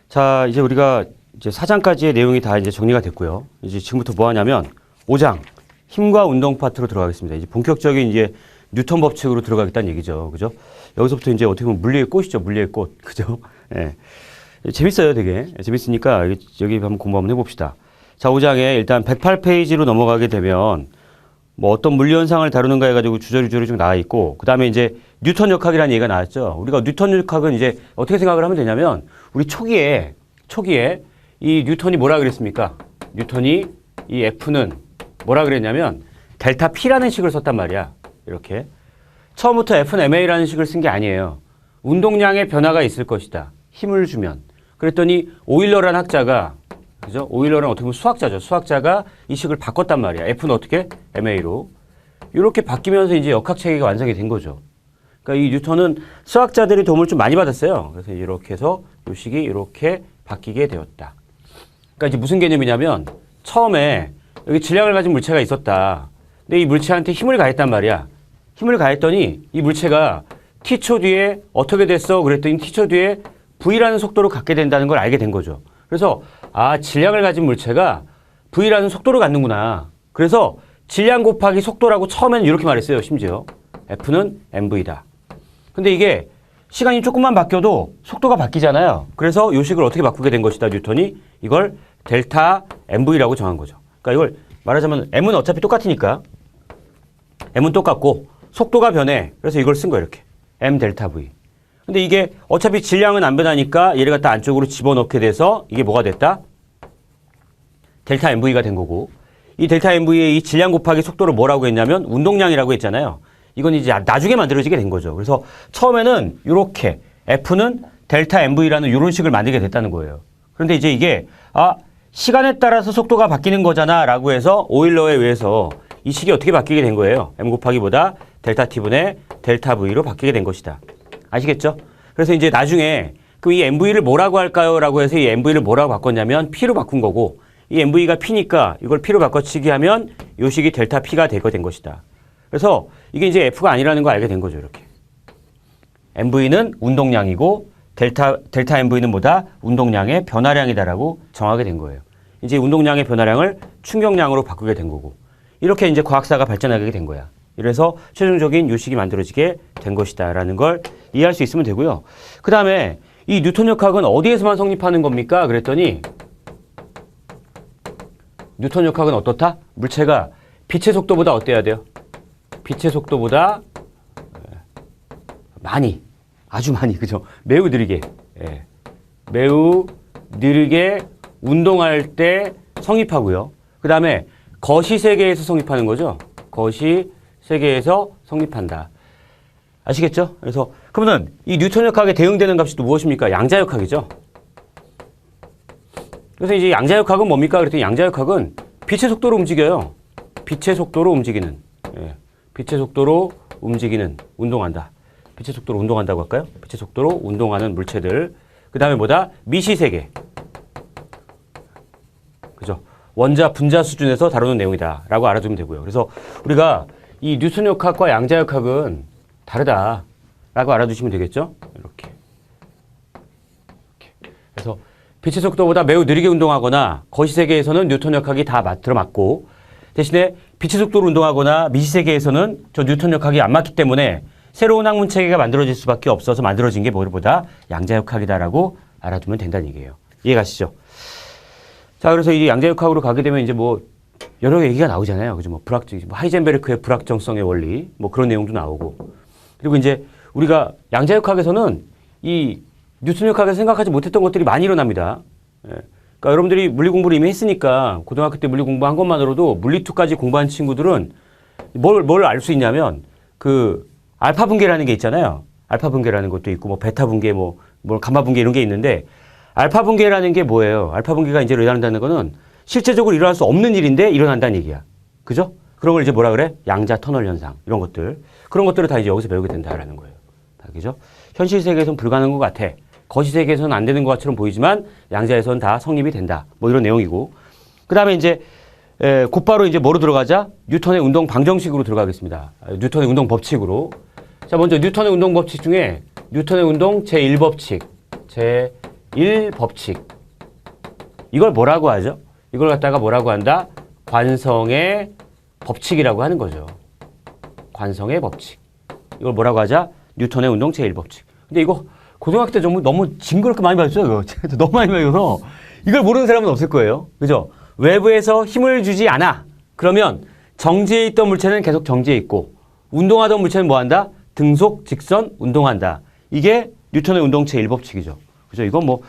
자, 이제 우리가 이제 4장까지의 내용이 다 이제 정리가 됐고요. 이제 지금부터 뭐 하냐면 5장 힘과 운동 파트로 들어가겠습니다. 이제 본격적인 이제 뉴턴 법칙으로 들어가겠다는 얘기죠. 그죠? 여기서부터 이제 어떻게 보면 물리의 꽃이죠. 물리의 꽃. 그죠? 예. 재밌어요, 되게. 재밌으니까 여기 한번 공부 한번 해봅시다. 자, 5장에 일단 108페이지로 넘어가게 되면 뭐 어떤 물리 현상을 다루는가 해가지고 주저리주저리 좀 나와 있고, 그 다음에 이제 뉴턴 역학이라는 얘기가 나왔죠. 우리가 뉴턴 역학은 이제 어떻게 생각을 하면 되냐면, 우리 초기에 이 뉴턴이 뭐라 그랬습니까? 뉴턴이 이 F는 뭐라 그랬냐면 델타 P라는 식을 썼단 말이야. 이렇게. 처음부터 F는 ma라는 식을 쓴 게 아니에요. 운동량의 변화가 있을 것이다. 힘을 주면. 그랬더니 오일러라는 학자가, 그죠? 오일러는 어떻게 보면 수학자죠. 수학자가 이 식을 바꿨단 말이야. F는 어떻게? ma로. 이렇게 바뀌면서 이제 역학 체계가 완성이 된 거죠. 그러니까 이 뉴턴은 수학자들의 도움을 좀 많이 받았어요. 그래서 이렇게 해서 이 식이 이렇게 바뀌게 되었다. 그러니까 이제 무슨 개념이냐면 처음에 여기 질량을 가진 물체가 있었다. 근데 이 물체한테 힘을 가했단 말이야. 힘을 가했더니 이 물체가 t초 뒤에 어떻게 됐어? 그랬더니 t초 뒤에 v라는 속도로 갖게 된다는 걸 알게 된 거죠. 그래서 질량을 가진 물체가 v라는 속도를 갖는구나. 그래서 질량 곱하기 속도라고 처음에는 이렇게 말했어요. 심지어 F는 mv다. 근데 이게 시간이 조금만 바뀌어도 속도가 바뀌잖아요. 그래서 이 식을 어떻게 바꾸게 된 것이다. 뉴턴이 이걸 델타 mv라고 정한 거죠. 그러니까 이걸 말하자면 m은 어차피 똑같으니까 m은 똑같고 속도가 변해. 그래서 이걸 쓴 거예요. 이렇게 m 델타 v. 근데 이게 어차피 질량은 안 변하니까 얘를 갖다 안쪽으로 집어넣게 돼서 이게 뭐가 됐다? 델타 mv가 된 거고, 이 델타 mv의 이 질량 곱하기 속도를 뭐라고 했냐면 운동량이라고 했잖아요. 이건 이제 나중에 만들어지게 된 거죠. 그래서 처음에는 이렇게 F는 델타 mv라는 이런 식을 만들게 됐다는 거예요. 그런데 이제 이게 시간에 따라서 속도가 바뀌는 거잖아 라고 해서 오일러에 의해서 이 식이 어떻게 바뀌게 된 거예요? m 곱하기보다 델타 t분의 델타 v로 바뀌게 된 것이다. 아시겠죠? 그래서 이제 나중에 이 mv를 뭐라고 할까요? 라고 해서 이 mv를 뭐라고 바꿨냐면 p로 바꾼 거고, 이 mv가 p니까 이걸 p로 바꿔치기 하면 이 식이 델타 p가 되게 된 것이다. 그래서 이게 이제 f가 아니라는 걸 알게 된 거죠. 이렇게. mv는 운동량이고 델타 mv는 뭐다? 운동량의 변화량이다라고 정하게 된 거예요. 이제 운동량의 변화량을 충격량으로 바꾸게 된 거고, 이렇게 이제 과학사가 발전하게 된 거야. 이래서 최종적인 요식이 만들어지게 된 것이다라는 걸 이해할 수 있으면 되고요. 그 다음에 이 뉴턴 역학은 어디에서만 성립하는 겁니까? 그랬더니 뉴턴 역학은 어떻다? 물체가 빛의 속도보다 어때야 돼요? 빛의 속도보다 많이, 아주 많이, 그죠? 매우 느리게, 매우 느리게 운동할 때 성립하고요. 그 다음에 거시세계에서 성립하는 거죠. 거시세계에서 성립한다. 아시겠죠? 그래서 그러면 이 뉴턴 역학에 대응되는 값이 또 무엇입니까? 양자역학이죠. 그래서 이제 양자역학은 뭡니까? 그랬더니 양자역학은 빛의 속도로 움직여요. 빛의 속도로 움직이는, 빛의 속도로 움직이는, 운동한다. 빛의 속도로 운동한다고 할까요? 빛의 속도로 운동하는 물체들. 그 다음에 뭐다? 미시세계. 그죠? 원자, 분자 수준에서 다루는 내용이다 라고 알아두면 되고요. 그래서 우리가 이 뉴턴 역학과 양자역학은 다르다 라고 알아두시면 되겠죠? 이렇게. 그래서 빛의 속도보다 매우 느리게 운동하거나 거시세계에서는 뉴턴 역학이 다 들어맞고, 대신에 빛의 속도로 운동하거나 미시세계에서는 저 뉴턴 역학이 안 맞기 때문에 새로운 학문 체계가 만들어질 수밖에 없어서 만들어진 게 뭐보다 양자역학이다라고 알아두면 된다는 얘기예요. 이해가시죠? 자, 그래서 이 양자역학으로 가게 되면 이제 뭐 여러 얘기가 나오잖아요. 그죠? 뭐 하이젠베르크의 불확정성의 원리, 뭐 그런 내용도 나오고. 그리고 이제 우리가 양자역학에서는 이 뉴턴 역학에서 생각하지 못했던 것들이 많이 일어납니다. 그러니까 여러분들이 물리 공부를 이미 했으니까 고등학교 때 물리 공부한 것만으로도 물리2까지 공부한 친구들은 뭘 알 수 있냐면 알파 분계라는 게 있잖아요. 알파 분계라는 것도 있고, 뭐 베타 분계, 뭐 감마 분계 이런 게 있는데, 알파 분계라는 게 뭐예요? 알파 분계가 이제 일어난다는 거는 실제적으로 일어날 수 없는 일인데 일어난다는 얘기야. 그죠? 그런 걸 이제 뭐라 그래? 양자 터널 현상. 이런 것들. 그런 것들을 다 이제 여기서 배우게 된다라는 거예요. 그죠? 현실 세계에서는 불가능한 것 같아. 거시 세계에서는 안 되는 것처럼 보이지만 양자에서는 다 성립이 된다. 뭐 이런 내용이고. 그 다음에 이제 곧바로 이제 뭐로 들어가자? 뉴턴의 운동 방정식으로 들어가겠습니다. 뉴턴의 운동 법칙으로. 자, 먼저 뉴턴의 운동 법칙 중에 뉴턴의 운동 제1법칙. 제1법칙. 이걸 뭐라고 하죠? 이걸 갖다가 뭐라고 한다? 관성의 법칙이라고 하는 거죠. 관성의 법칙. 이걸 뭐라고 하자? 뉴턴의 운동 제1법칙. 근데 이거 고등학교 때 너무 징그럽게 많이 봤어요. 이거. 너무 많이 봐서 이걸 모르는 사람은 없을 거예요. 그죠? 외부에서 힘을 주지 않아. 그러면 정지해 있던 물체는 계속 정지해 있고 운동하던 물체는 뭐한다? 등속, 직선, 운동한다. 이게 뉴턴의 운동 제1법칙이죠. 그죠? 이건 뭐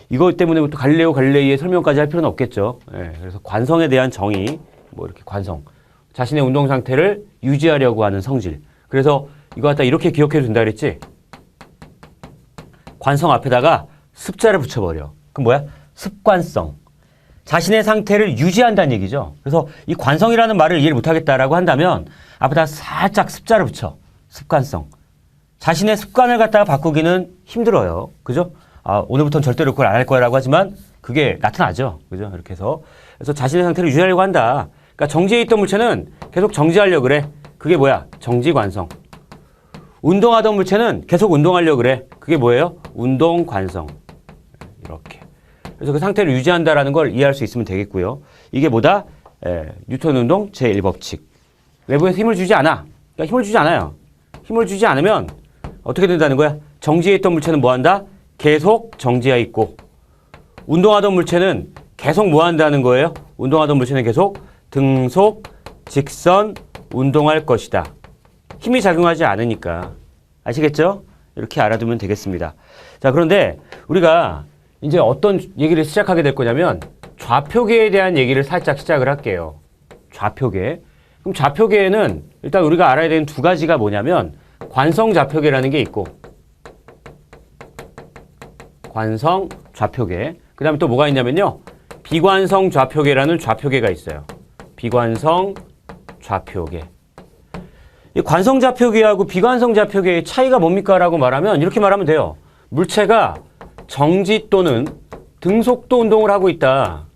이것 때문에 또 갈릴레오 갈릴레이의 설명까지 할 필요는 없겠죠. 예, 그래서 관성에 대한 정의, 뭐 이렇게 관성. 자신의 운동 상태를 유지하려고 하는 성질. 그래서 이거 갖다 이렇게 기억해도 된다 그랬지? 관성 앞에다가 습자를 붙여버려. 그럼 뭐야? 습관성. 자신의 상태를 유지한다는 얘기죠. 그래서 이 관성이라는 말을 이해를 못하겠다라고 한다면 앞에다 살짝 습자를 붙여. 습관성. 자신의 습관을 갖다가 바꾸기는 힘들어요. 그죠? 오늘부터는 절대로 그걸 안 할 거라고 하지만 그게 나타나죠. 그죠? 이렇게 해서. 그래서 자신의 상태를 유지하려고 한다. 그러니까 정지해 있던 물체는 계속 정지하려고 그래. 그게 뭐야? 정지관성. 운동하던 물체는 계속 운동하려고 그래. 그게 뭐예요? 운동관성. 이렇게. 그래서 그 상태를 유지한다라는 걸 이해할 수 있으면 되겠고요. 이게 뭐다? 뉴턴 운동 제1법칙. 외부에서 힘을 주지 않아. 그러니까 힘을 주지 않아요. 힘을 주지 않으면 어떻게 된다는 거야? 정지해 있던 물체는 뭐 한다? 계속 정지해 있고 운동하던 물체는 계속 뭐 한다는 거예요? 운동하던 물체는 계속 등속, 직선, 운동할 것이다. 힘이 작용하지 않으니까. 아시겠죠? 이렇게 알아두면 되겠습니다. 자, 그런데 우리가 이제 어떤 얘기를 시작하게 될 거냐면 좌표계에 대한 얘기를 살짝 시작을 할게요. 좌표계. 그럼 좌표계에는 일단 우리가 알아야 되는 두 가지가 뭐냐면 관성 좌표계라는 게 있고 관성 좌표계. 그 다음에 또 뭐가 있냐면요. 비관성 좌표계라는 좌표계가 있어요. 비관성 좌표계. 이 관성 좌표계하고 비관성 좌표계의 차이가 뭡니까? 라고 말하면 이렇게 말하면 돼요. 물체가 정지 또는 등속도 운동을 하고 있다.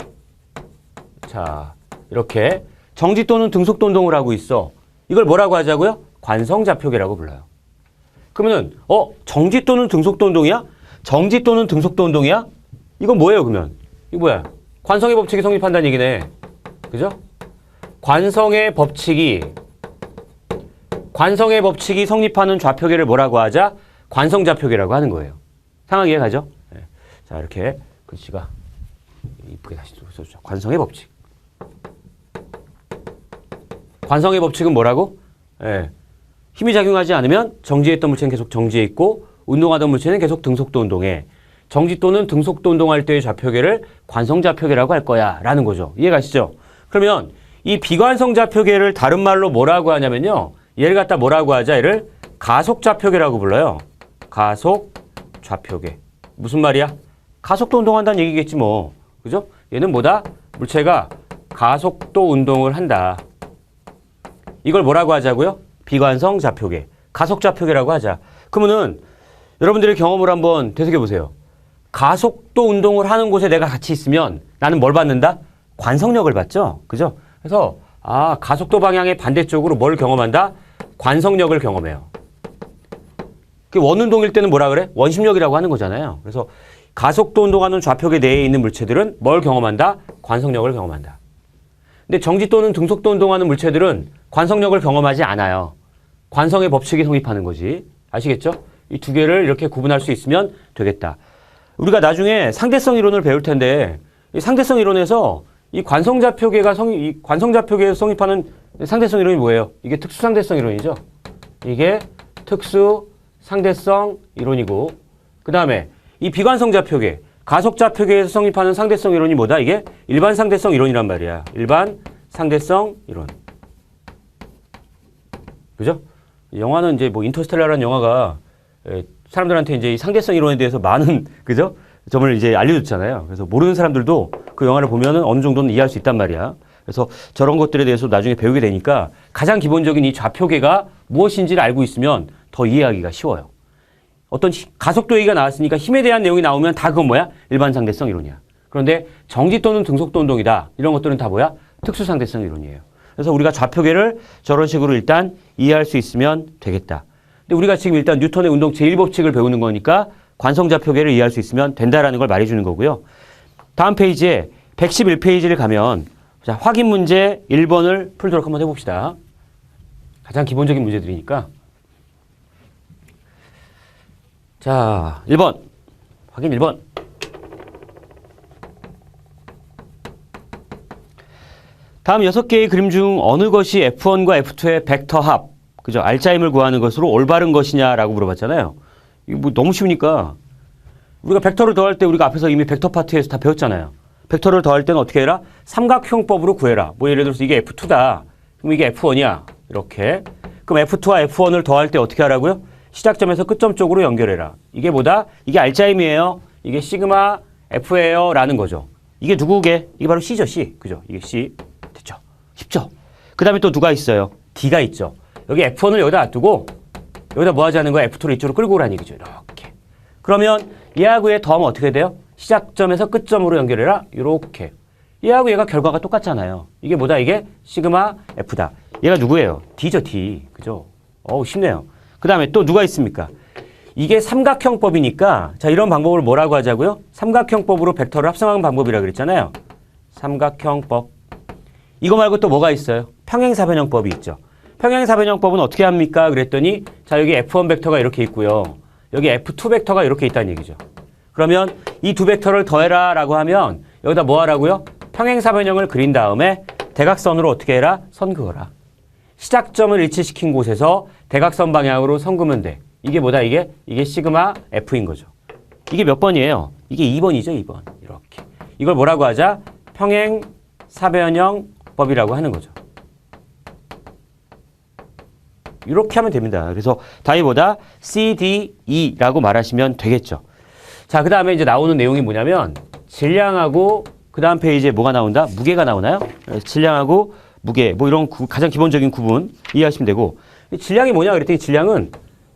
자, 이렇게 정지 또는 등속도 운동을 하고 있어. 이걸 뭐라고 하자고요? 관성 좌표계라고 불러요. 그러면은 정지 또는 등속도 운동이야? 정지 또는 등속도 운동이야? 이건 뭐예요, 그러면? 이거 뭐야? 관성의 법칙이 성립한다는 얘기네. 그죠? 관성의 법칙이 성립하는 좌표계를 뭐라고 하자? 관성 좌표계라고 하는 거예요. 상황 이해 가죠? 네. 자, 이렇게 글씨가 이쁘게 다시 써주죠. 관성의 법칙. 관성의 법칙은 뭐라고? 네. 힘이 작용하지 않으면 정지했던 물체는 계속 정지해 있고 운동하던 물체는 계속 등속도 운동해. 정지 또는 등속도 운동할 때의 좌표계를 관성 좌표계라고 할 거야 라는 거죠. 이해가시죠? 그러면 이 비관성 좌표계를 다른 말로 뭐라고 하냐면요. 얘를 갖다 뭐라고 하자? 얘를 가속 좌표계라고 불러요. 가속 좌표계. 무슨 말이야? 가속도 운동한다는 얘기겠지 뭐. 그죠? 얘는 뭐다? 물체가 가속도 운동을 한다. 이걸 뭐라고 하자고요? 비관성 좌표계. 가속 좌표계라고 하자. 그러면은 여러분들의 경험을 한번 되새겨 보세요. 가속도 운동을 하는 곳에 내가 같이 있으면 나는 뭘 받는다? 관성력을 받죠. 그죠? 그래서 가속도 방향의 반대쪽으로 뭘 경험한다? 관성력을 경험해요. 그 원운동일 때는 뭐라 그래? 원심력이라고 하는 거잖아요. 그래서 가속도 운동하는 좌표계 내에 있는 물체들은 뭘 경험한다? 관성력을 경험한다. 근데 정지 또는 등속도 운동하는 물체들은 관성력을 경험하지 않아요. 관성의 법칙이 성립하는 거지. 아시겠죠? 이 두 개를 이렇게 구분할 수 있으면 되겠다. 우리가 나중에 상대성 이론을 배울 텐데 이 상대성 이론에서 이 관성좌표계에서 성립하는 상대성 이론이 뭐예요? 이게 특수상대성 이론이죠. 이게 특수상대성 이론이고 그 다음에 이 비관성좌표계, 가속좌표계에서 성립하는 상대성 이론이 뭐다? 이게 일반상대성 이론이란 말이야. 일반상대성 이론. 그죠? 영화는 이제 뭐 인터스텔라라는 영화가 사람들한테 이제 이 상대성 이론에 대해서 많은 그죠? 점을 이제 알려줬잖아요. 그래서 모르는 사람들도 그 영화를 보면은 어느 정도는 이해할 수 있단 말이야. 그래서 저런 것들에 대해서 나중에 배우게 되니까 가장 기본적인 이 좌표계가 무엇인지를 알고 있으면 더 이해하기가 쉬워요. 어떤 가속도 얘기가 나왔으니까 힘에 대한 내용이 나오면 다 그건 뭐야? 일반상대성 이론이야. 그런데 정지 또는 등속도 운동이다. 이런 것들은 다 뭐야? 특수상대성 이론이에요. 그래서 우리가 좌표계를 저런 식으로 일단 이해할 수 있으면 되겠다. 근데 우리가 지금 일단 뉴턴의 운동 제1법칙을 배우는 거니까 관성좌표계를 이해할 수 있으면 된다라는 걸 말해주는 거고요. 다음 페이지에 111페이지를 가면 자, 확인 문제 1번을 풀도록 한번 해봅시다. 가장 기본적인 문제들이니까. 자, 1번. 확인 1번. 다음 6개의 그림 중 어느 것이 F1과 F2의 벡터 합, 그죠? 알짜임을 구하는 것으로 올바른 것이냐라고 물어봤잖아요. 이거 뭐 너무 쉬우니까 우리가 벡터를 더할 때 우리가 앞에서 이미 벡터 파트에서 다 배웠잖아요. 벡터를 더할 때는 어떻게 해라? 삼각형법으로 구해라. 뭐 예를 들어서 이게 F2다. 그럼 이게 F1이야. 이렇게. 그럼 F2와 F1을 더할 때 어떻게 하라고요? 시작점에서 끝점 쪽으로 연결해라. 이게 뭐다? 이게 알짜임이에요. 이게 시그마 F예요. 라는 거죠. 이게 누구게? 이게 바로 C죠, C. 그죠? 이게 C. 됐죠? 쉽죠? 그 다음에 또 누가 있어요? D가 있죠. 여기 F1을 여기다 놔두고 여기다 뭐 하자는 거야? F2를 이쪽으로 끌고 오라는 얘기죠. 이렇게. 그러면 얘하고 얘 더하면 어떻게 돼요? 시작점에서 끝점으로 연결해라. 이렇게. 얘하고 얘가 결과가 똑같잖아요. 이게 뭐다? 이게 시그마 F다. 얘가 누구예요? D죠, D. 그죠? 어우, 쉽네요. 그 다음에 또 누가 있습니까? 이게 삼각형법이니까 자, 이런 방법을 뭐라고 하자고요? 삼각형법으로 벡터를 합성하는 방법이라고 그랬잖아요. 삼각형법. 이거 말고 또 뭐가 있어요? 평행사변형법이 있죠. 평행사변형법은 어떻게 합니까? 그랬더니 자, 여기 F1 벡터가 이렇게 있고요. 여기 F2 벡터가 이렇게 있다는 얘기죠. 그러면 이 두 벡터를 더해라 라고 하면 여기다 뭐 하라고요? 평행사변형을 그린 다음에 대각선으로 어떻게 해라? 선 그어라. 시작점을 일치시킨 곳에서 대각선 방향으로 선 그으면 돼. 이게 뭐다? 이게 시그마 F인 거죠. 이게 몇 번이에요? 이게 2번이죠, 2번. 이렇게. 이걸 뭐라고 하자? 평행사변형법이라고 하는 거죠. 이렇게 하면 됩니다. 그래서 답이보다 C, D, E라고 말하시면 되겠죠. 자, 그 다음에 이제 나오는 내용이 뭐냐면 질량하고 그 다음 페이지에 뭐가 나온다? 무게가 나오나요? 질량하고 무게, 뭐 이런 가장 기본적인 구분 이해하시면 되고 질량이 뭐냐 그랬더니 질량은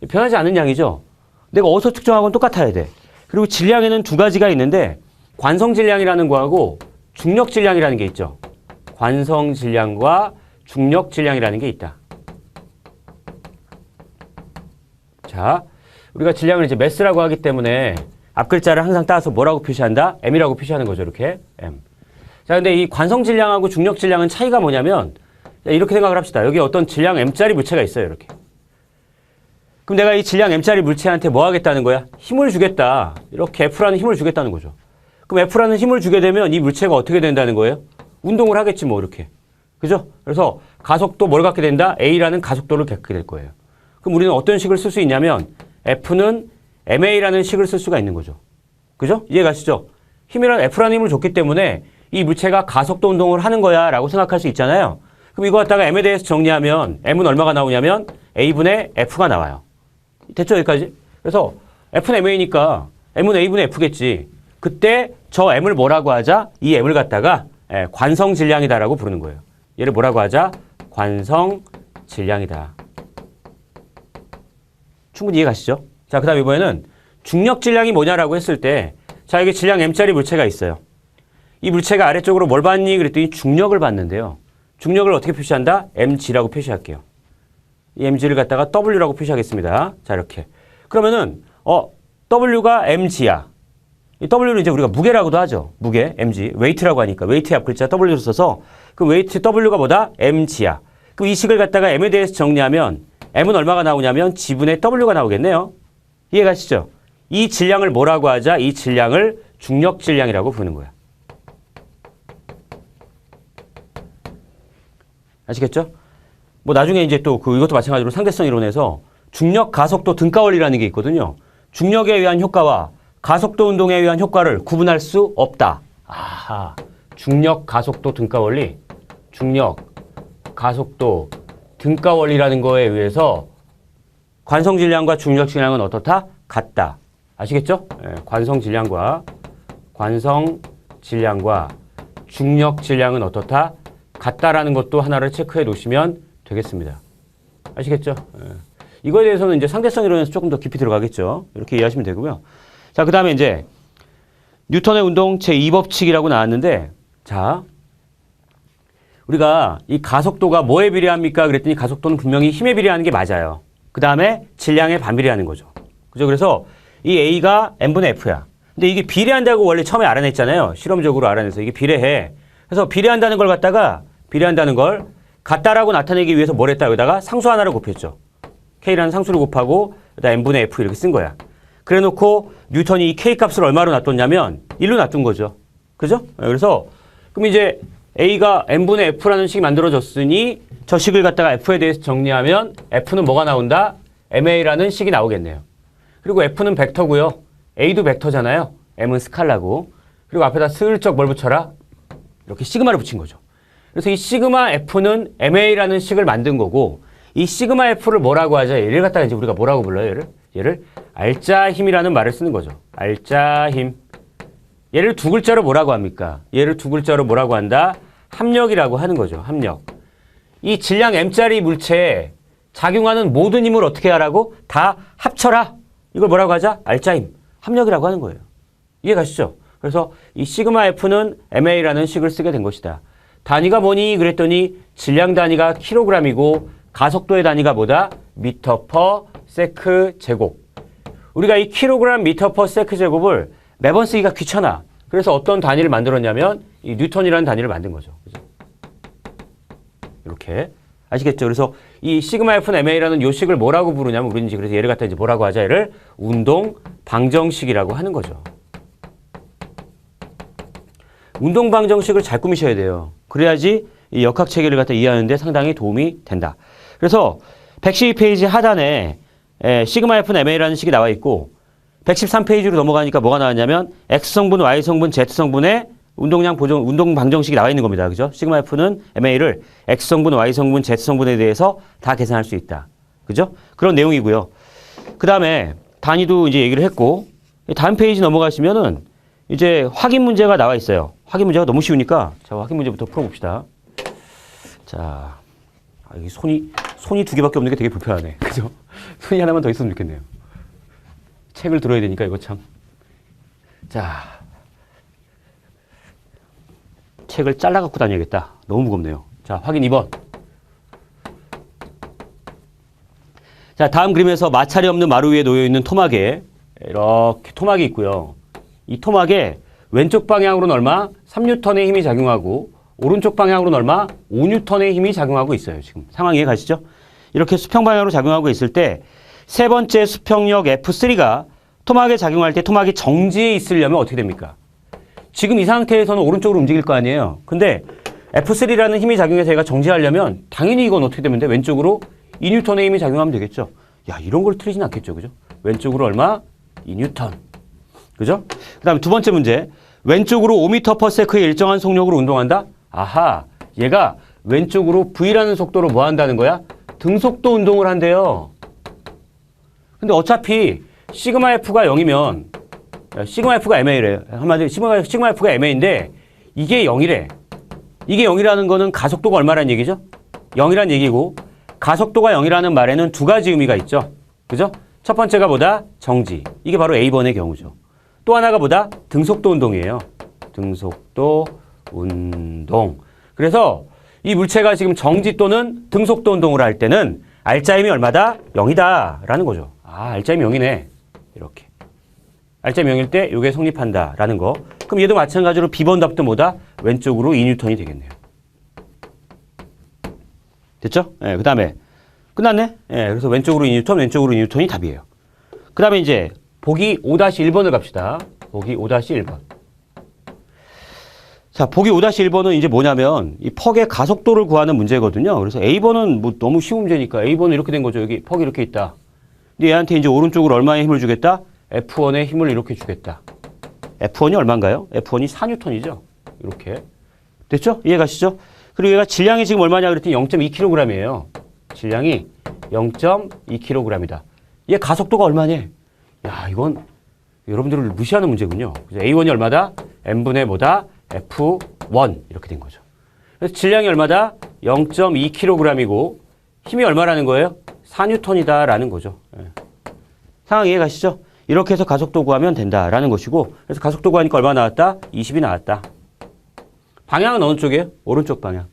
변하지 않는 양이죠. 내가 어디서 측정하고는 똑같아야 돼. 그리고 질량에는 두 가지가 있는데 관성질량이라는 거하고 중력질량이라는 게 있죠. 관성질량과 중력질량이라는 게 있다. 자, 우리가 질량을 이제 매스라고 하기 때문에 앞 글자를 항상 따서 뭐라고 표시한다? M이라고 표시하는 거죠. 이렇게 M. 자, 근데 이 관성질량하고 중력질량은 차이가 뭐냐면 이렇게 생각을 합시다. 여기 어떤 질량 M짜리 물체가 있어요. 이렇게. 그럼 내가 이 질량 M짜리 물체한테 뭐 하겠다는 거야? 힘을 주겠다. 이렇게 F라는 힘을 주겠다는 거죠. 그럼 F라는 힘을 주게 되면 이 물체가 어떻게 된다는 거예요? 운동을 하겠지 뭐 이렇게. 그죠? 그래서 가속도 뭘 갖게 된다? A라는 가속도를 갖게 될 거예요. 그럼 우리는 어떤 식을 쓸 수 있냐면 F는 MA라는 식을 쓸 수가 있는 거죠. 그죠? 이해가시죠? 힘이란 F라는 힘을 줬기 때문에 이 물체가 가속도 운동을 하는 거야 라고 생각할 수 있잖아요. 그럼 이거 갖다가 M에 대해서 정리하면 M은 얼마가 나오냐면 A분의 F가 나와요. 됐죠? 여기까지? 그래서 F는 MA니까 M은 A분의 F겠지. 그때 저 M을 뭐라고 하자? 이 M을 갖다가 관성질량이다라고 부르는 거예요. 얘를 뭐라고 하자? 관성질량이다. 충분히 이해가시죠? 자, 그 다음 이번에는 중력질량이 뭐냐라고 했을 때 자, 여기 질량 M짜리 물체가 있어요. 이 물체가 아래쪽으로 뭘 받니? 그랬더니 중력을 받는데요. 중력을 어떻게 표시한다? mg라고 표시할게요. 이 mg를 갖다가 w라고 표시하겠습니다. 자, 이렇게. 그러면은 w가 mg야. 이 w를 이제 우리가 무게라고도 하죠. 무게, mg. weight라고 하니까 weight의 앞 글자 w로 써서 그 weight w가 뭐다? mg야. 그럼 이 식을 갖다가 m에 대해서 정리하면 m은 얼마가 나오냐면 g분의 w가 나오겠네요. 이해가시죠? 이 질량을 뭐라고 하자? 이 질량을 중력질량이라고 부르는 거야. 아시겠죠? 뭐 나중에 이제 또 이것도 마찬가지로 상대성 이론에서 중력 가속도 등가원리라는 게 있거든요. 중력에 의한 효과와 가속도 운동에 의한 효과를 구분할 수 없다. 아하. 중력 가속도 등가원리. 중력 가속도 등가원리라는 거에 의해서 관성질량과 중력질량은 어떻다? 같다. 아시겠죠? 관성질량과 중력질량은 어떻다? 같다라는 것도 하나를 체크해 놓으시면 되겠습니다. 아시겠죠? 이거에 대해서는 이제 상대성 이론에서 조금 더 깊이 들어가겠죠. 이렇게 이해하시면 되고요. 자, 그 다음에 이제 뉴턴의 운동 제2법칙이라고 나왔는데, 자, 우리가 이 가속도가 뭐에 비례합니까? 그랬더니 가속도는 분명히 힘에 비례하는 게 맞아요. 그 다음에 질량에 반비례하는 거죠. 그죠? 그래서 이 A가 n분의 F야. 근데 이게 비례한다고 원래 처음에 알아냈잖아요. 실험적으로 알아내서 이게 비례해. 그래서 비례한다는 걸 같다라고 나타내기 위해서 뭘 했다? 여기다가 상수 하나를 곱했죠. K라는 상수를 곱하고 여기다 n분의 F 이렇게 쓴 거야. 그래 놓고 뉴턴이 이 K 값을 얼마로 놔뒀냐면 1로 놔둔 거죠. 그죠? 그래서 그럼 이제 A가 n분의 F라는 식이 만들어졌으니 저 식을 갖다가 F에 대해서 정리하면 F는 뭐가 나온다? MA라는 식이 나오겠네요. 그리고 F는 벡터고요. A도 벡터잖아요. M은 스칼라고. 그리고 앞에다 슬쩍 뭘 붙여라? 이렇게 시그마를 붙인 거죠. 그래서 이 시그마 F는 MA라는 식을 만든 거고 이 시그마 F를 뭐라고 하죠? 얘를 갖다가 이제 우리가 뭐라고 불러요? 얘를 알짜힘이라는 말을 쓰는 거죠. 알짜힘. 얘를 두 글자로 뭐라고 합니까? 얘를 두 글자로 뭐라고 한다? 합력이라고 하는 거죠. 합력. 이 질량 M짜리 물체에 작용하는 모든 힘을 어떻게 하라고? 다 합쳐라. 이걸 뭐라고 하자? 알짜힘. 합력이라고 하는 거예요. 이해 가시죠? 그래서 이 시그마 F는 MA라는 식을 쓰게 된 것이다. 단위가 뭐니? 그랬더니 질량 단위가 킬로그램이고 가속도의 단위가 뭐다? 미터 퍼 세크 제곱. 우리가 이 킬로그램 미터 퍼 세크 제곱을 매번 쓰기가 귀찮아. 그래서 어떤 단위를 만들었냐면 이 뉴턴이라는 단위를 만든 거죠. 그죠? 이렇게 아시겠죠? 그래서 이 시그마 F는 MA라는 요 식을 뭐라고 부르냐면 우리는 이제 그래서 얘를 갖다 이제 뭐라고 하자? 얘를 운동 방정식이라고 하는 거죠. 운동 방정식을 잘 꾸미셔야 돼요. 그래야지 이 역학 체계를 갖다 이해하는 데 상당히 도움이 된다. 그래서 112페이지 하단에 시그마 F는 MA라는 식이 나와 있고 113페이지로 넘어가니까 뭐가 나왔냐면 X성분, Y성분, Z성분의 운동량 보정, 운동 방정식이 나와 있는 겁니다. 그죠? 시그마 F는 MA를 X성분, Y성분, Z성분에 대해서 다 계산할 수 있다. 그죠? 그런 내용이고요. 그 다음에 단위도 이제 얘기를 했고 다음 페이지 넘어가시면은 이제 확인 문제가 나와 있어요. 확인 문제가 너무 쉬우니까 자, 확인 문제부터 풀어봅시다. 자, 이 손이 두 개밖에 없는 게 되게 불편하네. 그죠? 손이 하나만 더 있으면 좋겠네요. 책을 들어야 되니까 이거 참. 자, 책을 잘라 갖고 다녀야겠다. 너무 무겁네요. 자, 확인 2번. 자, 다음 그림에서 마찰이 없는 마루 위에 놓여 있는 토막에 이렇게 토막이 있고요. 이 토막에 왼쪽 방향으로는 얼마? 3N의 힘이 작용하고 오른쪽 방향으로는 얼마? 5N의 힘이 작용하고 있어요. 지금 상황 이해 가시죠? 이렇게 수평 방향으로 작용하고 있을 때 세 번째 수평력 F3가 토막에 작용할 때 토막이 정지해 있으려면 어떻게 됩니까? 지금 이 상태에서는 오른쪽으로 움직일 거 아니에요. 근데 F3라는 힘이 작용해서 얘가 정지하려면 당연히 이건 어떻게 되면 돼? 왼쪽으로 2N의 힘이 작용하면 되겠죠. 야, 이런 걸 틀리진 않겠죠. 그죠? 왼쪽으로 얼마? 2N. 그죠? 그 다음에 두 번째 문제. 왼쪽으로 5m/s의 일정한 속력으로 운동한다? 아하, 얘가 왼쪽으로 V라는 속도로 뭐 한다는 거야? 등속도 운동을 한대요. 근데 어차피 시그마 F가 0이면 시그마 F가 MA래. 한마디로 시그마 F가 MA인데 이게 0이래. 이게 0이라는 거는 가속도가 얼마라는 얘기죠? 0이라는 얘기고 가속도가 0이라는 말에는 두 가지 의미가 있죠. 그죠? 첫 번째가 뭐다? 정지. 이게 바로 A번의 경우죠. 또 하나가 뭐다? 등속도 운동이에요. 등속도 운동. 그래서 이 물체가 지금 정지 또는 등속도 운동을 할 때는 알짜힘이 얼마다? 0이다 라는 거죠. 아, 알짜힘이 0이네. 이렇게. 알짜힘이 0일 때 이게 성립한다라는 거. 그럼 얘도 마찬가지로 B번 답도 뭐다? 왼쪽으로 2N이 되겠네요. 됐죠? 예, 그 다음에 끝났네? 예, 그래서 왼쪽으로 2N, 왼쪽으로 2N이 답이에요. 그 다음에 이제 보기 5-1번을 갑시다. 보기 5-1번. 자, 보기 5-1번은 이제 뭐냐면 이 퍽의 가속도를 구하는 문제거든요. 그래서 A번은 뭐 너무 쉬운 문제니까 A번은 이렇게 된 거죠. 여기 퍽이 이렇게 있다. 근데 얘한테 이제 오른쪽으로 얼마의 힘을 주겠다? F1의 힘을 이렇게 주겠다. F1이 얼마인가요? F1이 4N이죠. 이렇게. 됐죠? 이해 가시죠? 그리고 얘가 질량이 지금 얼마냐 그랬더니 0.2kg이에요. 질량이 0.2kg이다. 얘 가속도가 얼마냐? 야, 이건 여러분들을 무시하는 문제군요. A1이 얼마다? n분의 뭐다? F1 이렇게 된 거죠. 그래서 질량이 얼마다? 0.2kg이고 힘이 얼마라는 거예요? 4N이다 라는 거죠. 예. 상황 이해 가시죠? 이렇게 해서 가속도 구하면 된다라는 것이고 그래서 가속도 구하니까 얼마 나왔다? 20이 나왔다. 방향은 어느 쪽이에요? 오른쪽 방향.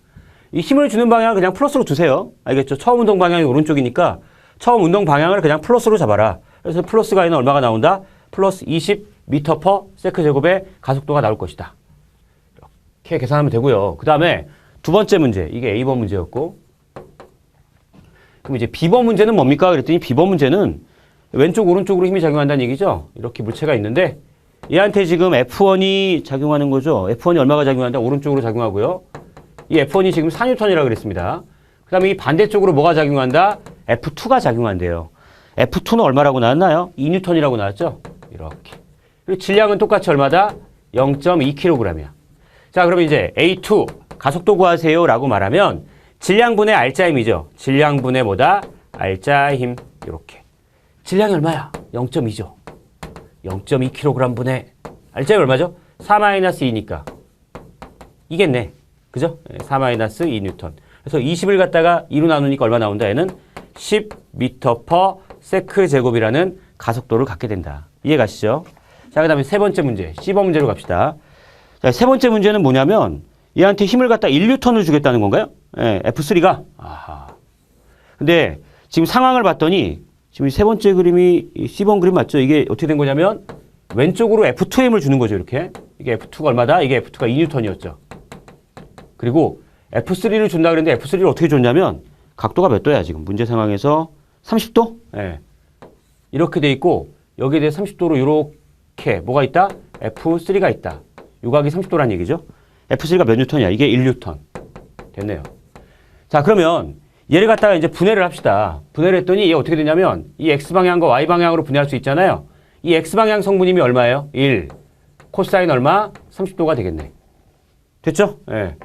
이 힘을 주는 방향을 그냥 플러스로 두세요. 알겠죠? 처음 운동 방향이 오른쪽이니까 처음 운동 방향을 그냥 플러스로 잡아라. 그래서 플러스가 있는 얼마가 나온다? 플러스 20m per 세크 제곱의 가속도가 나올 것이다. 이렇게 계산하면 되고요. 그 다음에 두 번째 문제, 이게 A번 문제였고, 그럼 이제 B번 문제는 뭡니까? 그랬더니 B번 문제는 왼쪽 오른쪽으로 힘이 작용한다는 얘기죠. 이렇게 물체가 있는데 얘한테 지금 F1이 작용하는 거죠. F1이 얼마가 작용한다? 오른쪽으로 작용하고요. 이 F1이 지금 4N이라고 그랬습니다. 그 다음에 이 반대쪽으로 뭐가 작용한다? F2가 작용한대요. F2는 얼마라고 나왔나요? 2N이라고 나왔죠? 이렇게. 그리고 질량은 똑같이 얼마다? 0.2kg이야. 자, 그러면 이제 A2 가속도 구하세요 라고 말하면 질량분의 R자 힘이죠. 질량분의 뭐다? R자 힘. 이렇게. 질량이 얼마야? 0.2죠. 0.2kg 분의 R자 힘이 얼마죠? 4-2니까. 이겠네. 그죠? 4-2N. 그래서 20을 갖다가 2로 나누니까 얼마 나온다? 얘는 10m per 세크 제곱이라는 가속도를 갖게 된다. 이해 가시죠? 자, 그 다음에 세 번째 문제, C번 문제로 갑시다. 자, 세 번째 문제는 뭐냐면 얘한테 힘을 갖다 1N을 주겠다는 건가요? 예, F3가. 아하. 근데 지금 상황을 봤더니 지금 이 세 번째 그림이 C번 그림 맞죠? 이게 어떻게 된 거냐면 왼쪽으로 F2M을 주는 거죠, 이렇게. 이게 F2가 얼마다? 이게 F2가 2N이었죠. 그리고 F3를 준다 그랬는데 F3를 어떻게 줬냐면 각도가 몇 도야, 지금 문제 상황에서 30도? 예. 이렇게 돼 있고 여기에 대해 30도로 이렇게 뭐가 있다? F3가 있다. 유각이 30도란 얘기죠. F3가 몇 뉴턴이야? 이게 1뉴턴. 됐네요. 자, 그러면 얘를 갖다가 이제 분해를 합시다. 분해를 했더니 얘 어떻게 되냐면 이 X방향과 Y방향으로 분해할 수 있잖아요. 이 X방향 성분임이 얼마예요? 1. 코사인 얼마? 30도가 되겠네. 됐죠? 예.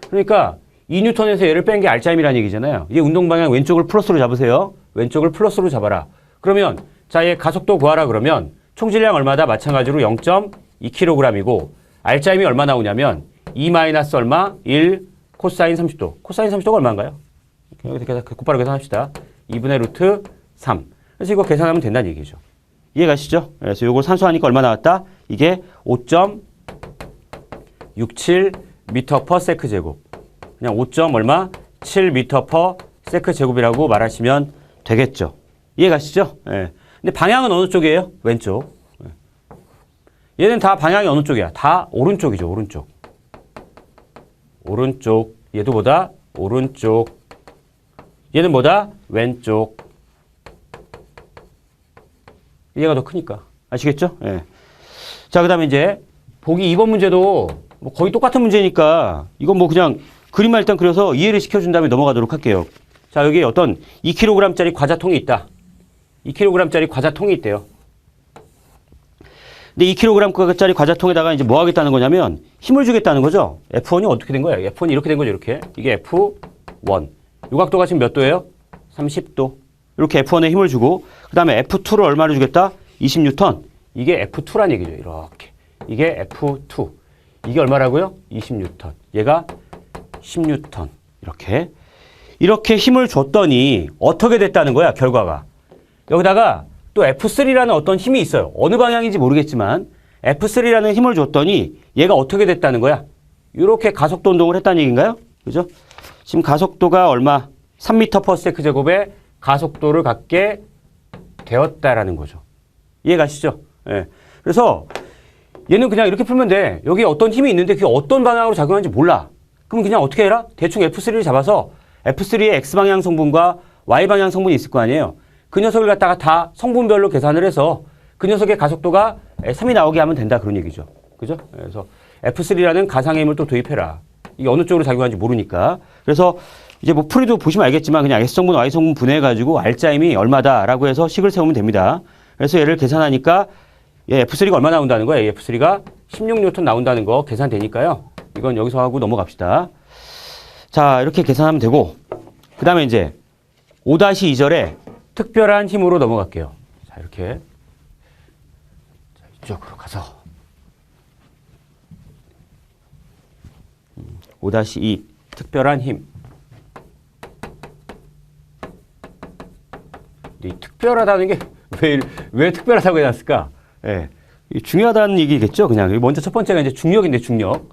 그러니까 2뉴턴에서 얘를 뺀 게 R자임이라는 얘기잖아요. 얘 운동방향 왼쪽을 플러스로 잡으세요. 왼쪽을 플러스로 잡아라. 그러면 자, 얘 가속도 구하라 그러면 총질량 얼마다? 마찬가지로 0.2kg이고 R자임이 얼마 나오냐면 2 마이너스 얼마? 1 코사인 30도. 코사인 30도가 얼마인가요? 이렇게 곧바로 계산합시다. 2분의 루트 3. 그래서 이거 계산하면 된다는 얘기죠. 이해 가시죠? 그래서 이걸 산수하니까 얼마 나왔다? 이게 5.67m per 세크 제곱. 그냥 5. 얼마? 7m per 세크 제곱이라고 말하시면 되겠죠. 이해 가시죠? 예. 근데 방향은 어느 쪽이에요? 왼쪽. 얘는 다 방향이 어느 쪽이야? 다 오른쪽이죠. 오른쪽. 오른쪽. 얘도 뭐다? 오른쪽. 얘는 뭐다? 왼쪽. 얘가 더 크니까. 아시겠죠? 예. 자, 그 다음에 이제 보기 2번 문제도 뭐 거의 똑같은 문제니까 이건 뭐 그냥 그림만 일단 그려서 이해를 시켜준 다음에 넘어가도록 할게요. 자, 여기 어떤 2kg짜리 과자통이 있다. 2kg짜리 과자통이 있대요. 근데 2kg짜리 과자통에다가 이제 뭐 하겠다는 거냐면 힘을 주겠다는 거죠. F1이 어떻게 된 거예요? F1이 이렇게 된 거죠. 이렇게. 이게 F1. 요 각도가 지금 몇 도예요? 30도. 이렇게 F1에 힘을 주고 그 다음에 F2를 얼마를 주겠다? 20뉴턴. 이게 F2란 얘기죠. 이렇게. 이게 F2. 이게 얼마라고요? 20뉴턴. 얘가 10뉴턴. 이렇게. 이렇게 힘을 줬더니 어떻게 됐다는 거야, 결과가. 여기다가 또 F3라는 어떤 힘이 있어요. 어느 방향인지 모르겠지만 F3라는 힘을 줬더니 얘가 어떻게 됐다는 거야. 이렇게 가속도 운동을 했다는 얘기인가요? 그죠? 지금 가속도가 얼마? 3m per 세크 제곱의 가속도를 갖게 되었다라는 거죠. 이해 가시죠? 예. 그래서 얘는 그냥 이렇게 풀면 돼. 여기 어떤 힘이 있는데 그게 어떤 방향으로 작용하는지 몰라. 그럼 그냥 어떻게 해라? 대충 F3를 잡아서 F3의 X방향 성분과 Y방향 성분이 있을 거 아니에요. 그 녀석을 갖다가 다 성분별로 계산을 해서 그 녀석의 가속도가 3이 나오게 하면 된다. 그런 얘기죠. 그죠? 그래서 F3라는 가상의 힘을 또 도입해라. 이게 어느 쪽으로 작용하는지 모르니까. 그래서 이제 뭐 풀이도 보시면 알겠지만 그냥 S성분, Y성분 분해해가지고 R자임이 얼마다라고 해서 식을 세우면 됩니다. 그래서 얘를 계산하니까 얘 F3가 얼마 나온다는 거예요. 얘 F3가 16N 나온다는 거 계산되니까요. 이건 여기서 하고 넘어갑시다. 자, 이렇게 계산하면 되고 그 다음에 이제 5-2절에 특별한 힘으로 넘어갈게요. 자, 이렇게. 자, 이쪽으로 가서. 5-2. 특별한 힘. 이 특별하다는 게 왜 특별하다고 해놨을까? 예. 중요하다는 얘기겠죠, 그냥. 먼저 첫 번째가 이제 중력인데, 중력.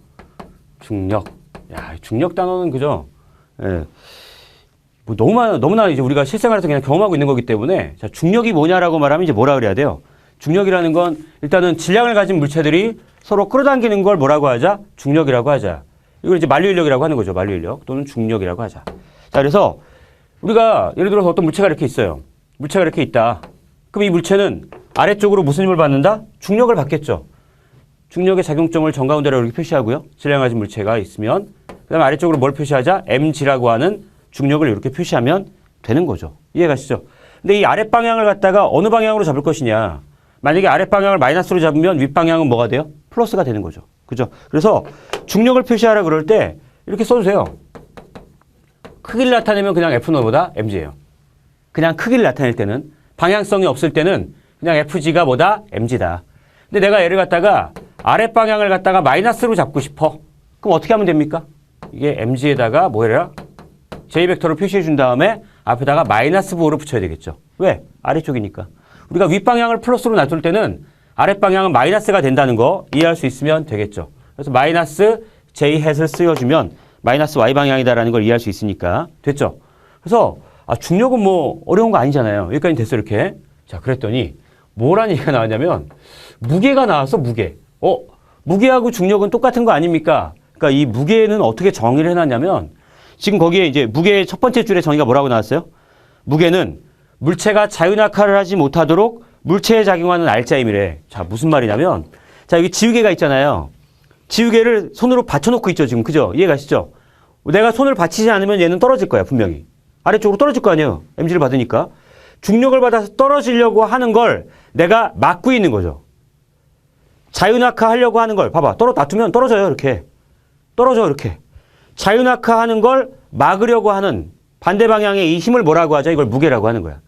중력. 야, 중력 단어는 그죠? 예. 뭐 너무나 이제 우리가 실생활에서 그냥 경험하고 있는 거기 때문에 자, 중력이 뭐냐라고 말하면 이제 뭐라 그래야 돼요? 중력이라는 건 일단은 질량을 가진 물체들이 서로 끌어당기는 걸 뭐라고 하자? 중력이라고 하자. 이걸 이제 만류인력이라고 하는 거죠. 만류인력 또는 중력이라고 하자. 자, 그래서 우리가 예를 들어서 어떤 물체가 이렇게 있어요. 물체가 이렇게 있다. 그럼 이 물체는 아래쪽으로 무슨 힘을 받는다? 중력을 받겠죠. 중력의 작용점을 정가운데로 이렇게 표시하고요. 질량 가진 물체가 있으면 그 다음에 아래쪽으로 뭘 표시하자? mg라고 하는 중력을 이렇게 표시하면 되는 거죠. 이해가시죠? 근데 이 아랫방향을 갖다가 어느 방향으로 잡을 것이냐. 만약에 아랫방향을 마이너스로 잡으면 윗방향은 뭐가 돼요? 플러스가 되는 거죠. 그죠? 그래서 중력을 표시하라 그럴 때 이렇게 써주세요. 크기를 나타내면 그냥 F노보다 mg예요. 그냥 크기를 나타낼 때는 방향성이 없을 때는 그냥 FG가 뭐다? mg다. 근데 내가 얘를 갖다가 아랫방향을 갖다가 마이너스로 잡고 싶어. 그럼 어떻게 하면 됩니까? 이게 mg에다가 뭐해라? J벡터를 표시해 준 다음에 앞에다가 마이너스 부호를 붙여야 되겠죠. 왜? 아래쪽이니까. 우리가 윗방향을 플러스로 놔둘 때는 아랫방향은 마이너스가 된다는 거 이해할 수 있으면 되겠죠. 그래서 마이너스 J햇을 쓰여주면 마이너스 Y방향이다라는 걸 이해할 수 있으니까 됐죠. 그래서 중력은 뭐 어려운 거 아니잖아요. 여기까지 됐어 이렇게. 자, 그랬더니 뭐라는 얘기가 나왔냐면 무게가 나왔어. 무게. 무게하고 중력은 똑같은 거 아닙니까? 그러니까 이 무게는 어떻게 정의를 해놨냐면 지금 거기에 이제 무게의 첫 번째 줄에 정의가 뭐라고 나왔어요? 무게는 물체가 자유낙하를 하지 못하도록 물체에 작용하는 알짜임이래. 자, 무슨 말이냐면 자, 여기 지우개가 있잖아요. 지우개를 손으로 받쳐놓고 있죠, 지금. 그죠? 이해가시죠? 내가 손을 받치지 않으면 얘는 떨어질 거야, 분명히. 아래쪽으로 떨어질 거 아니에요. mg를 받으니까. 중력을 받아서 떨어지려고 하는 걸 내가 막고 있는 거죠. 자유낙하 하려고 하는 걸 봐봐. 놔두면 떨어져요, 이렇게. 떨어져, 이렇게. 자유낙하 하는 걸 막으려고 하는 반대 방향의 이 힘을 뭐라고 하죠? 이걸 무게라고 하는 거야.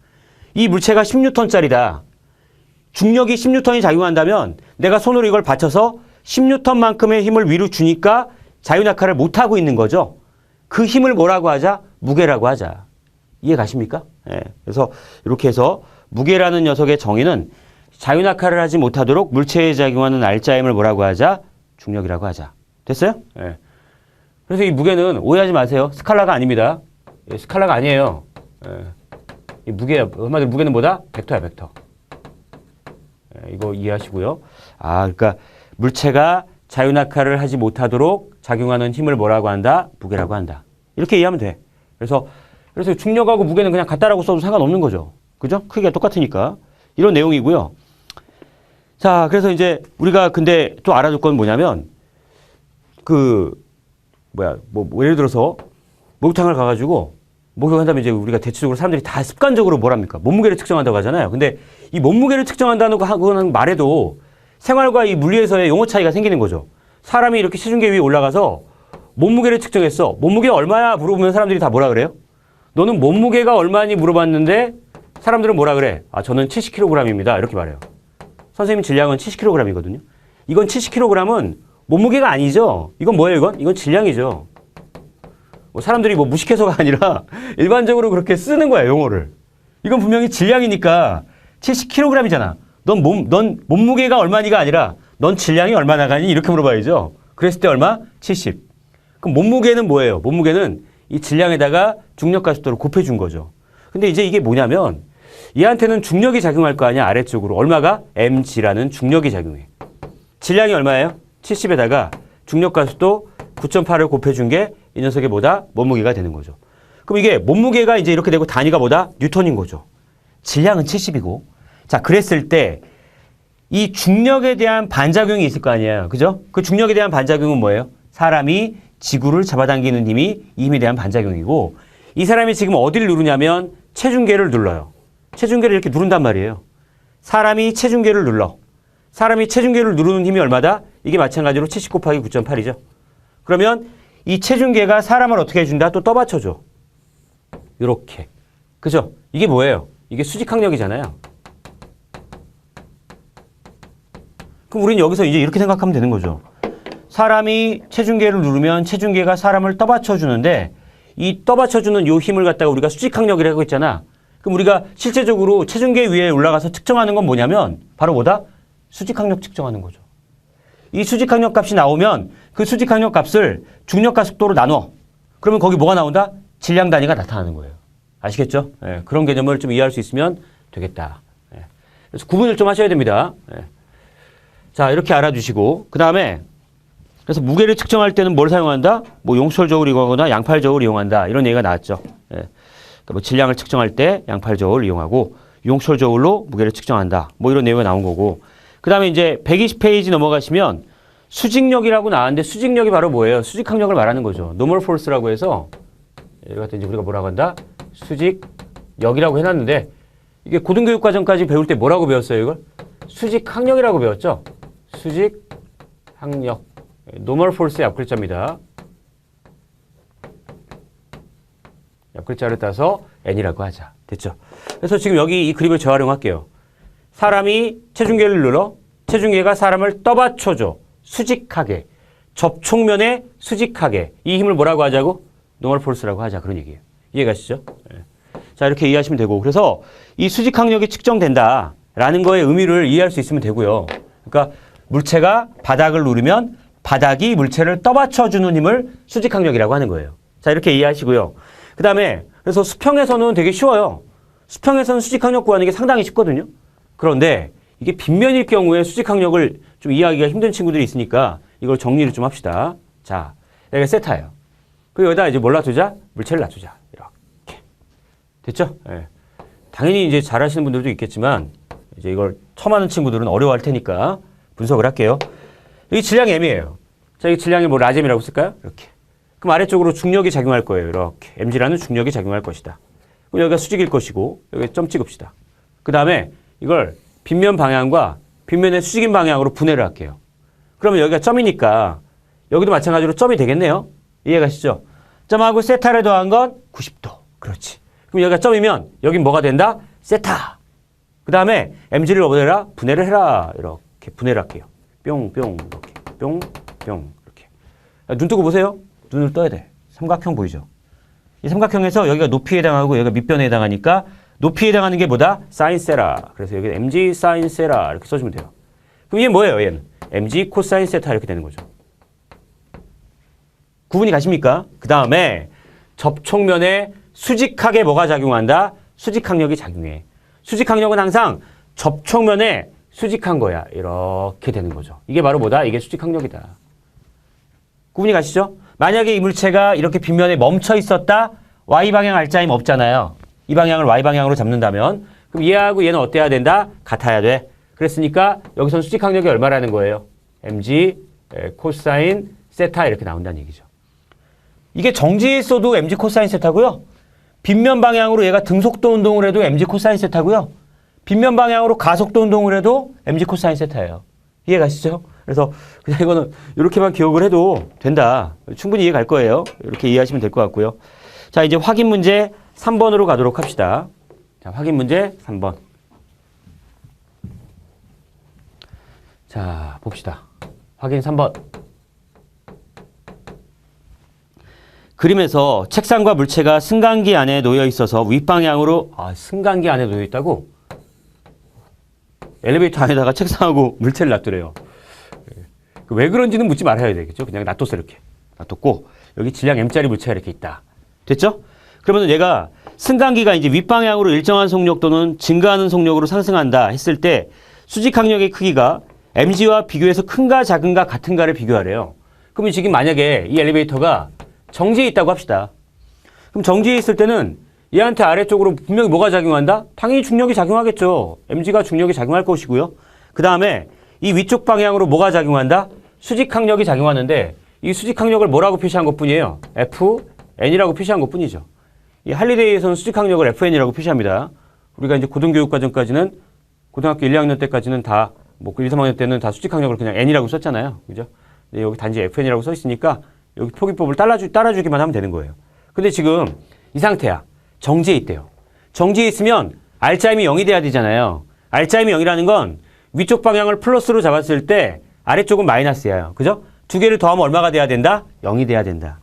이 물체가 10N짜리다. 중력이 10N이 작용한다면 내가 손으로 이걸 받쳐서 10N만큼의 힘을 위로 주니까 자유낙하를 못하고 있는 거죠. 그 힘을 뭐라고 하자? 무게라고 하자. 이해 가십니까? 예. 그래서 이렇게 해서 무게라는 녀석의 정의는 자유낙하를 하지 못하도록 물체에 작용하는 알짜임을 뭐라고 하자? 중력이라고 하자. 됐어요? 예. 그래서 이 무게는 오해하지 마세요. 스칼라가 아닙니다. 예, 스칼라가 아니에요. 예. 이 한마디로 무게는 뭐다? 벡터야, 벡터. 예, 이거 이해하시고요. 그러니까 물체가 자유낙하를 하지 못하도록 작용하는 힘을 뭐라고 한다? 무게라고 한다. 이렇게 이해하면 돼. 그래서 중력하고 무게는 그냥 같다라고 써도 상관없는 거죠. 그죠? 크기가 똑같으니까. 이런 내용이고요. 자, 그래서 이제 우리가 근데 또 알아둘 건 뭐냐면 예를 들어서 목욕탕을 가가지고 목욕한 다음에 이제 우리가 대체적으로 사람들이 다 습관적으로 뭐랍니까? 몸무게를 측정한다고 하잖아요. 근데 이 몸무게를 측정한다는 하고는 말에도 생활과 이 물리에서의 용어 차이가 생기는 거죠. 사람이 이렇게 체중계 위에 올라가서 몸무게를 측정했어. 몸무게가 얼마야? 물어보면 사람들이 다 뭐라 그래요? 너는 몸무게가 얼마니 물어봤는데 사람들은 뭐라 그래? 저는 70kg입니다. 이렇게 말해요. 선생님 질량은 70kg이거든요. 이건 70kg은 몸무게가 아니죠. 이건 뭐예요, 이건 질량이죠. 사람들이 무식해서가 아니라 일반적으로 그렇게 쓰는 거야, 용어를. 이건 분명히 질량이니까 70kg이잖아. 넌 몸무게가 얼마니가 아니라 넌 질량이 얼마나 가니? 이렇게 물어봐야죠. 그랬을 때 얼마? 70. 그럼 몸무게는 뭐예요? 몸무게는 이 질량에다가 중력과 속도를 곱해준 거죠. 근데 이제 이게 뭐냐면 얘한테는 중력이 작용할 거 아니야, 아래쪽으로. 얼마가? mg라는 중력이 작용해. 질량이 얼마예요? 70에다가 중력과 속도 9.8을 곱해준 게 이 녀석의 뭐다? 몸무게가 되는 거죠. 그럼 이게 몸무게가 이제 이렇게 되고 단위가 뭐다? 뉴턴인 거죠. 질량은 70이고. 자, 그랬을 때 이 중력에 대한 반작용이 있을 거 아니에요. 그죠? 그 중력에 대한 반작용은 뭐예요? 사람이 지구를 잡아당기는 힘이 이 힘에 대한 반작용이고 이 사람이 지금 어디를 누르냐면 체중계를 눌러요. 체중계를 이렇게 누른단 말이에요. 사람이 체중계를 눌러. 사람이 체중계를 누르는 힘이 얼마다? 이게 마찬가지로 70 곱하기 9.8이죠. 그러면 이 체중계가 사람을 어떻게 해준다? 또 떠받쳐줘. 이렇게. 그죠? 이게 뭐예요? 이게 수직항력이잖아요. 그럼 우리는 여기서 이제 이렇게 생각하면 되는 거죠. 사람이 체중계를 누르면 체중계가 사람을 떠받쳐주는데 이 떠받쳐주는 요 힘을 갖다가 우리가 수직항력이라고 했잖아. 그럼 우리가 실제적으로 체중계 위에 올라가서 측정하는 건 뭐냐면 바로 뭐다? 수직항력 측정하는 거죠. 이 수직항력 값이 나오면 그 수직항력 값을 중력과 속도로 나눠. 그러면 거기 뭐가 나온다? 질량 단위가 나타나는 거예요. 아시겠죠? 예, 그런 개념을 좀 이해할 수 있으면 되겠다. 예. 그래서 구분을 좀 하셔야 됩니다. 예. 자, 이렇게 알아두시고 그 다음에 그래서 무게를 측정할 때는 뭘 사용한다? 뭐 용솔저울 이용하거나 양팔저울 이용한다. 이런 얘기가 나왔죠. 예. 그러니까 뭐 질량을 측정할 때 양팔저울 이용하고 용솔저울로 무게를 측정한다. 뭐 이런 내용이 나온 거고 그 다음에 이제 120페이지 넘어가시면 수직력이라고 나왔는데 수직력이 바로 뭐예요? 수직항력을 말하는 거죠. 노멀 포스라고 해서 여기 같은 이제 우리가 뭐라고 한다? 수직력이라고 해놨는데 이게 고등교육과정까지 배울 때 뭐라고 배웠어요? 이걸? 수직항력이라고 배웠죠? 수직항력. 노멀 포스의 앞글자입니다. 앞글자를 따서 n이라고 하자. 됐죠? 그래서 지금 여기 이 그림을 재활용할게요. 사람이 체중계를 눌러 체중계가 사람을 떠받쳐줘. 수직하게. 접촉면에 수직하게. 이 힘을 뭐라고 하자고? 노멀 포스라고 하자. 그런 얘기예요. 이해가시죠? 네. 자, 이렇게 이해하시면 되고. 그래서 이 수직항력이 측정된다라는 거의 의미를 이해할 수 있으면 되고요. 그러니까 물체가 바닥을 누르면 바닥이 물체를 떠받쳐주는 힘을 수직항력이라고 하는 거예요. 자, 이렇게 이해하시고요. 그 다음에 그래서 수평에서는 되게 쉬워요. 수평에서는 수직항력 구하는 게 상당히 쉽거든요. 그런데 이게 빗면일 경우에 수직항력을 좀 이해하기가 힘든 친구들이 있으니까 이걸 정리를 좀 합시다. 자, 여기가 세타예요. 그리고 여기다 이제 뭘 놔두자? 물체를 놔두자. 이렇게. 됐죠? 예. 당연히 이제 잘 하시는 분들도 있겠지만 이제 이걸 처음 하는 친구들은 어려워할 테니까 분석을 할게요. 여기 질량이 m이에요. 자, 이 질량이 뭐 라잼이라고 쓸까요? 이렇게. 그럼 아래쪽으로 중력이 작용할 거예요. 이렇게. mg라는 중력이 작용할 것이다. 그럼 여기가 수직일 것이고 여기 점 찍읍시다. 그 다음에 이걸 빗면 방향과 빗면의 수직인 방향으로 분해를 할게요. 그러면 여기가 점이니까 여기도 마찬가지로 점이 되겠네요. 이해가시죠? 점하고 세타를 더한 건 90도. 그렇지. 그럼 여기가 점이면 여긴 뭐가 된다? 세타. 그 다음에 mg를 어디다 해라? 분해를 해라. 이렇게 분해를 할게요. 뿅, 뿅, 이렇게. 뿅, 뿅, 이렇게. 눈 뜨고 보세요. 눈을 떠야 돼. 삼각형 보이죠? 이 삼각형에서 여기가 높이에 해당하고 여기가 밑변에 해당하니까 높이에 해당하는 게 뭐다? 사인 세라. 그래서 여기 mg 사인 세라 이렇게 써주면 돼요. 그럼 이게 뭐예요? 얘는 mg 코사인 세타 이렇게 되는 거죠. 구분이 가십니까? 그 다음에 접촉면에 수직하게 뭐가 작용한다? 수직항력이 작용해. 수직항력은 항상 접촉면에 수직한 거야. 이렇게 되는 거죠. 이게 바로 뭐다? 이게 수직항력이다. 구분이 가시죠? 만약에 이 물체가 이렇게 빗면에 멈춰 있었다? Y방향 알짜임 없잖아요. 이 방향을 Y방향으로 잡는다면 그럼 얘하고 얘는 어때야 된다? 같아야 돼. 그랬으니까 여기선 수직항력이 얼마라는 거예요? mg 코사인 세타 이렇게 나온다는 얘기죠. 이게 정지에 있어도 mg 코사인 세타고요. 빗면 방향으로 얘가 등속도 운동을 해도 mg 코사인 세타고요. 빗면 방향으로 가속도 운동을 해도 mg 코사인 세타예요. 이해가시죠? 그래서 그냥 이거는 이렇게만 기억을 해도 된다. 충분히 이해 갈 거예요. 이렇게 이해하시면 될 것 같고요. 자, 이제 확인 문제 3번으로 가도록 합시다. 자, 확인 문제 3번. 자, 봅시다. 확인 3번. 그림에서 책상과 물체가 승강기 안에 놓여 있어서 윗방향으로 승강기 안에 놓여 있다고? 엘리베이터 안에다가 책상하고 물체를 놔두래요. 왜 그런지는 묻지 말아야 되겠죠. 그냥 놔뒀어 이렇게. 놔뒀고 여기 질량 m짜리 물체가 이렇게 있다. 됐죠? 그러면 얘가 승강기가 이제 윗방향으로 일정한 속력 또는 증가하는 속력으로 상승한다 했을 때 수직항력의 크기가 mg와 비교해서 큰가 작은가 같은가를 비교하래요. 그러면 지금 만약에 이 엘리베이터가 정지해 있다고 합시다. 그럼 정지해 있을 때는 얘한테 아래쪽으로 분명히 뭐가 작용한다? 당연히 중력이 작용하겠죠. mg가 중력이 작용할 것이고요. 그 다음에 이 위쪽 방향으로 뭐가 작용한다? 수직항력이 작용하는데 이 수직항력을 뭐라고 표시한 것뿐이에요? Fn이라고 표시한 것뿐이죠. 이 할리데이에서는 수직항력을 Fn이라고 표시합니다. 우리가 이제 고등교육과정까지는 고등학교 1, 2학년 때까지는 다 뭐 1, 3학년 때는 다 수직항력을 그냥 n이라고 썼잖아요. 그죠? 근데 여기 단지 Fn이라고 써 있으니까 여기 표기법을 따라주기만 하면 되는 거예요. 근데 지금 이 상태야. 정지해 있대요. 정지해 있으면 R자임이 0이 돼야 되잖아요. R자임이 0이라는 건 위쪽 방향을 플러스로 잡았을 때 아래쪽은 마이너스예요. 그죠? 두 개를 더하면 얼마가 돼야 된다? 0이 돼야 된다.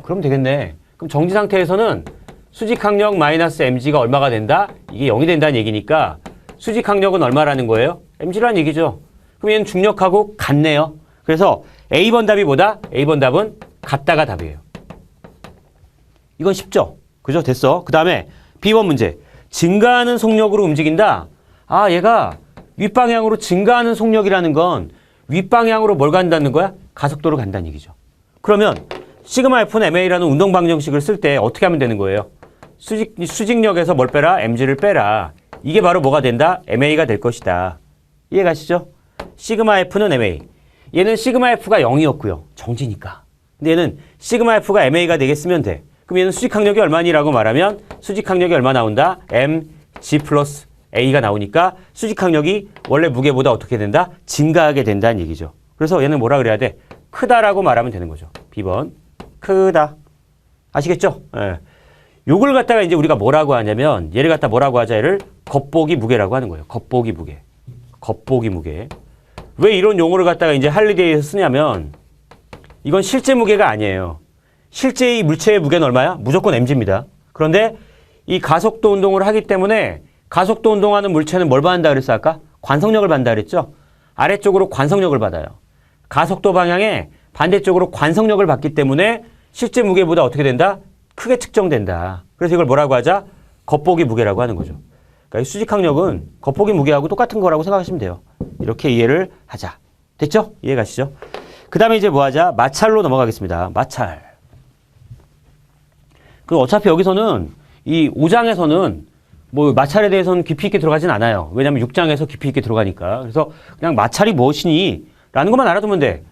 그럼 되겠네. 그럼 정지 상태에서는 수직항력 마이너스 mg가 얼마가 된다? 이게 0이 된다는 얘기니까 수직항력은 얼마라는 거예요? mg라는 얘기죠. 그럼 얘는 중력하고 같네요. 그래서 A번 답이 뭐다? A번 답은 같다가 답이에요. 이건 쉽죠? 그죠? 됐어. 그 다음에 B번 문제. 증가하는 속력으로 움직인다. 아, 얘가 윗방향으로 증가하는 속력이라는 건 윗방향으로 뭘 간다는 거야? 가속도로 간다는 얘기죠. 그러면 시그마 F는 MA라는 운동 방정식을 쓸 때 어떻게 하면 되는 거예요? 수직력에서 뭘 빼라? mg를 빼라. 이게 바로 뭐가 된다? MA가 될 것이다. 이해가시죠? 시그마 F는 MA. 얘는 시그마 F가 0이었고요. 정지니까. 근데 얘는 시그마 F가 MA가 되겠으면 돼. 그럼 얘는 수직항력이 얼마니라고 말하면 수직항력이 얼마 나온다? mg 플러스 a가 나오니까 수직항력이 원래 무게보다 어떻게 된다? 증가하게 된다는 얘기죠. 그래서 얘는 뭐라 그래야 돼? 크다라고 말하면 되는 거죠. B번. 크다. 아시겠죠? 예. 요걸 갖다가 이제 우리가 뭐라고 하냐면 얘를 갖다 뭐라고 하자? 얘를 겉보기 무게라고 하는 거예요. 겉보기 무게. 겉보기 무게. 왜 이런 용어를 갖다가 이제 할리데이에서 쓰냐면 이건 실제 무게가 아니에요. 실제 이 물체의 무게는 얼마야? 무조건 mg입니다. 그런데 이 가속도 운동을 하기 때문에 가속도 운동하는 물체는 뭘 받는다 그랬어 아까? 관성력을 받는다 그랬죠? 아래쪽으로 관성력을 받아요. 가속도 방향에 반대쪽으로 관성력을 받기 때문에 실제 무게보다 어떻게 된다? 크게 측정된다. 그래서 이걸 뭐라고 하자? 겉보기 무게라고 하는 거죠. 그러니까 이 수직항력은 겉보기 무게하고 똑같은 거라고 생각하시면 돼요. 이렇게 이해를 하자. 됐죠? 이해 가시죠? 그 다음에 이제 뭐 하자? 마찰로 넘어가겠습니다. 마찰. 그 어차피 여기서는 이 5장에서는 뭐 마찰에 대해서는 깊이 있게 들어가진 않아요. 왜냐하면 6장에서 깊이 있게 들어가니까. 그래서 그냥 마찰이 무엇이니? 라는 것만 알아두면 돼.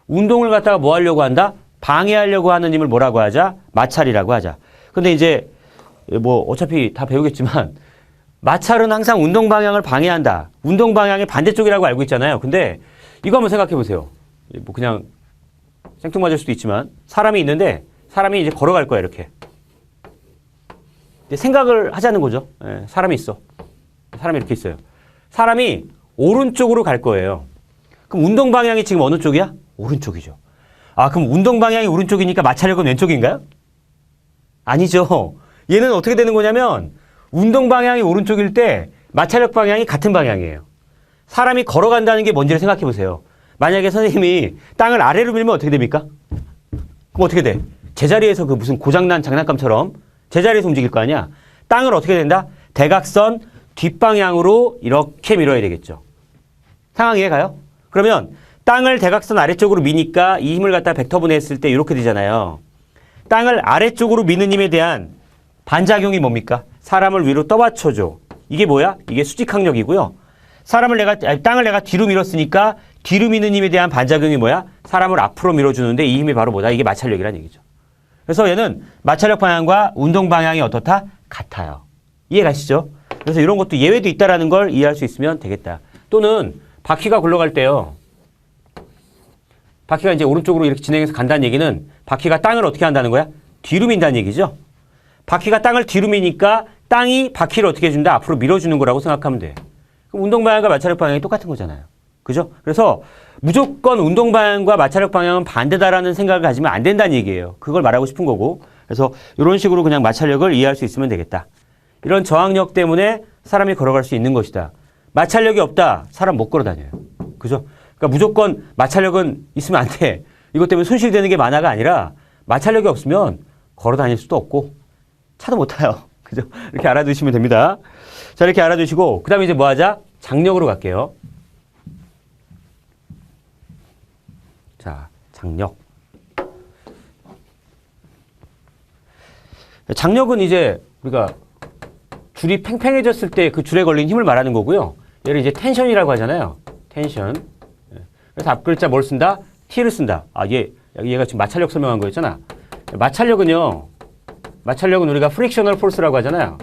운동을 갖다가 뭐 하려고 한다? 방해하려고 하는 힘을 뭐라고 하자? 마찰이라고 하자. 근데 이제 뭐 어차피 다 배우겠지만 마찰은 항상 운동 방향을 방해한다. 운동 방향의 반대쪽이라고 알고 있잖아요. 근데 이거 한번 생각해 보세요. 뭐 그냥 생뚱맞을 수도 있지만 사람이 있는데 사람이 이제 걸어갈 거야 이렇게. 생각을 하자는 거죠. 예, 사람이 있어. 사람이 이렇게 있어요. 사람이 오른쪽으로 갈 거예요. 그럼 운동 방향이 지금 어느 쪽이야? 오른쪽이죠. 아, 그럼 운동 방향이 오른쪽이니까 마찰력은 왼쪽인가요? 아니죠. 얘는 어떻게 되는 거냐면 운동 방향이 오른쪽일 때 마찰력 방향이 같은 방향이에요. 사람이 걸어간다는 게 뭔지를 생각해 보세요. 만약에 선생님이 땅을 아래로 밀면 어떻게 됩니까? 그럼 어떻게 돼? 제자리에서 그 무슨 고장난 장난감처럼 제자리에서 움직일 거 아니야? 땅을 어떻게 된다? 대각선 뒷방향으로 이렇게 밀어야 되겠죠. 상황 이해가요? 그러면 땅을 대각선 아래쪽으로 미니까 이 힘을 갖다 벡터분해 했을 때 이렇게 되잖아요. 땅을 아래쪽으로 미는 힘에 대한 반작용이 뭡니까? 사람을 위로 떠받쳐줘. 이게 뭐야? 이게 수직항력이고요. 땅을 내가 뒤로 밀었으니까 뒤로 미는 힘에 대한 반작용이 뭐야? 사람을 앞으로 밀어주는데 이 힘이 바로 뭐다? 이게 마찰력이라는 얘기죠. 그래서 얘는 마찰력 방향과 운동 방향이 어떻다? 같아요. 이해 가시죠? 그래서 이런 것도 예외도 있다라는 걸 이해할 수 있으면 되겠다. 또는 바퀴가 굴러갈 때요. 바퀴가 이제 오른쪽으로 이렇게 진행해서 간다는 얘기는 바퀴가 땅을 어떻게 한다는 거야? 뒤로 민다는 얘기죠. 바퀴가 땅을 뒤로 미니까 땅이 바퀴를 어떻게 해준다? 앞으로 밀어주는 거라고 생각하면 돼. 그럼 운동 방향과 마찰력 방향이 똑같은 거잖아요. 그죠? 그래서 무조건 운동 방향과 마찰력 방향은 반대다라는 생각을 가지면 안 된다는 얘기예요. 그걸 말하고 싶은 거고. 그래서 이런 식으로 그냥 마찰력을 이해할 수 있으면 되겠다. 이런 저항력 때문에 사람이 걸어갈 수 있는 것이다. 마찰력이 없다. 사람 못 걸어 다녀요. 그죠? 그러니까 무조건 마찰력은 있으면 안 돼. 이것 때문에 손실되는 게 많아가 아니라 마찰력이 없으면 걸어 다닐 수도 없고 차도 못 타요. 그죠? 이렇게 알아두시면 됩니다. 자, 이렇게 알아두시고 그 다음에 이제 뭐 하자? 장력으로 갈게요. 자, 장력. 장력은 이제 우리가 줄이 팽팽해졌을 때 그 줄에 걸린 힘을 말하는 거고요. 얘를 이제 텐션이라고 하잖아요. 텐션. 그래서 앞글자 뭘 쓴다? T를 쓴다. 아, 얘가 지금 마찰력 설명한 거였잖아. 마찰력은 우리가 frictional force라고 하잖아요.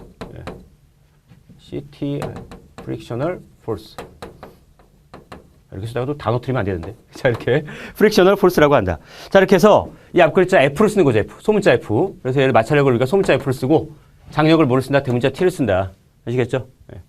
CT, frictional force. 이렇게 쓰다가 또 단어 틀리면 안 되는데. 자, 이렇게 frictional force라고 한다. 자, 이렇게 해서 이 앞글자 F를 쓰는 거죠. F. 소문자 F. 그래서 얘를 마찰력을 우리가 소문자 F를 쓰고 장력을 뭐를 쓴다? 대문자 T를 쓴다. 아시겠죠? 네.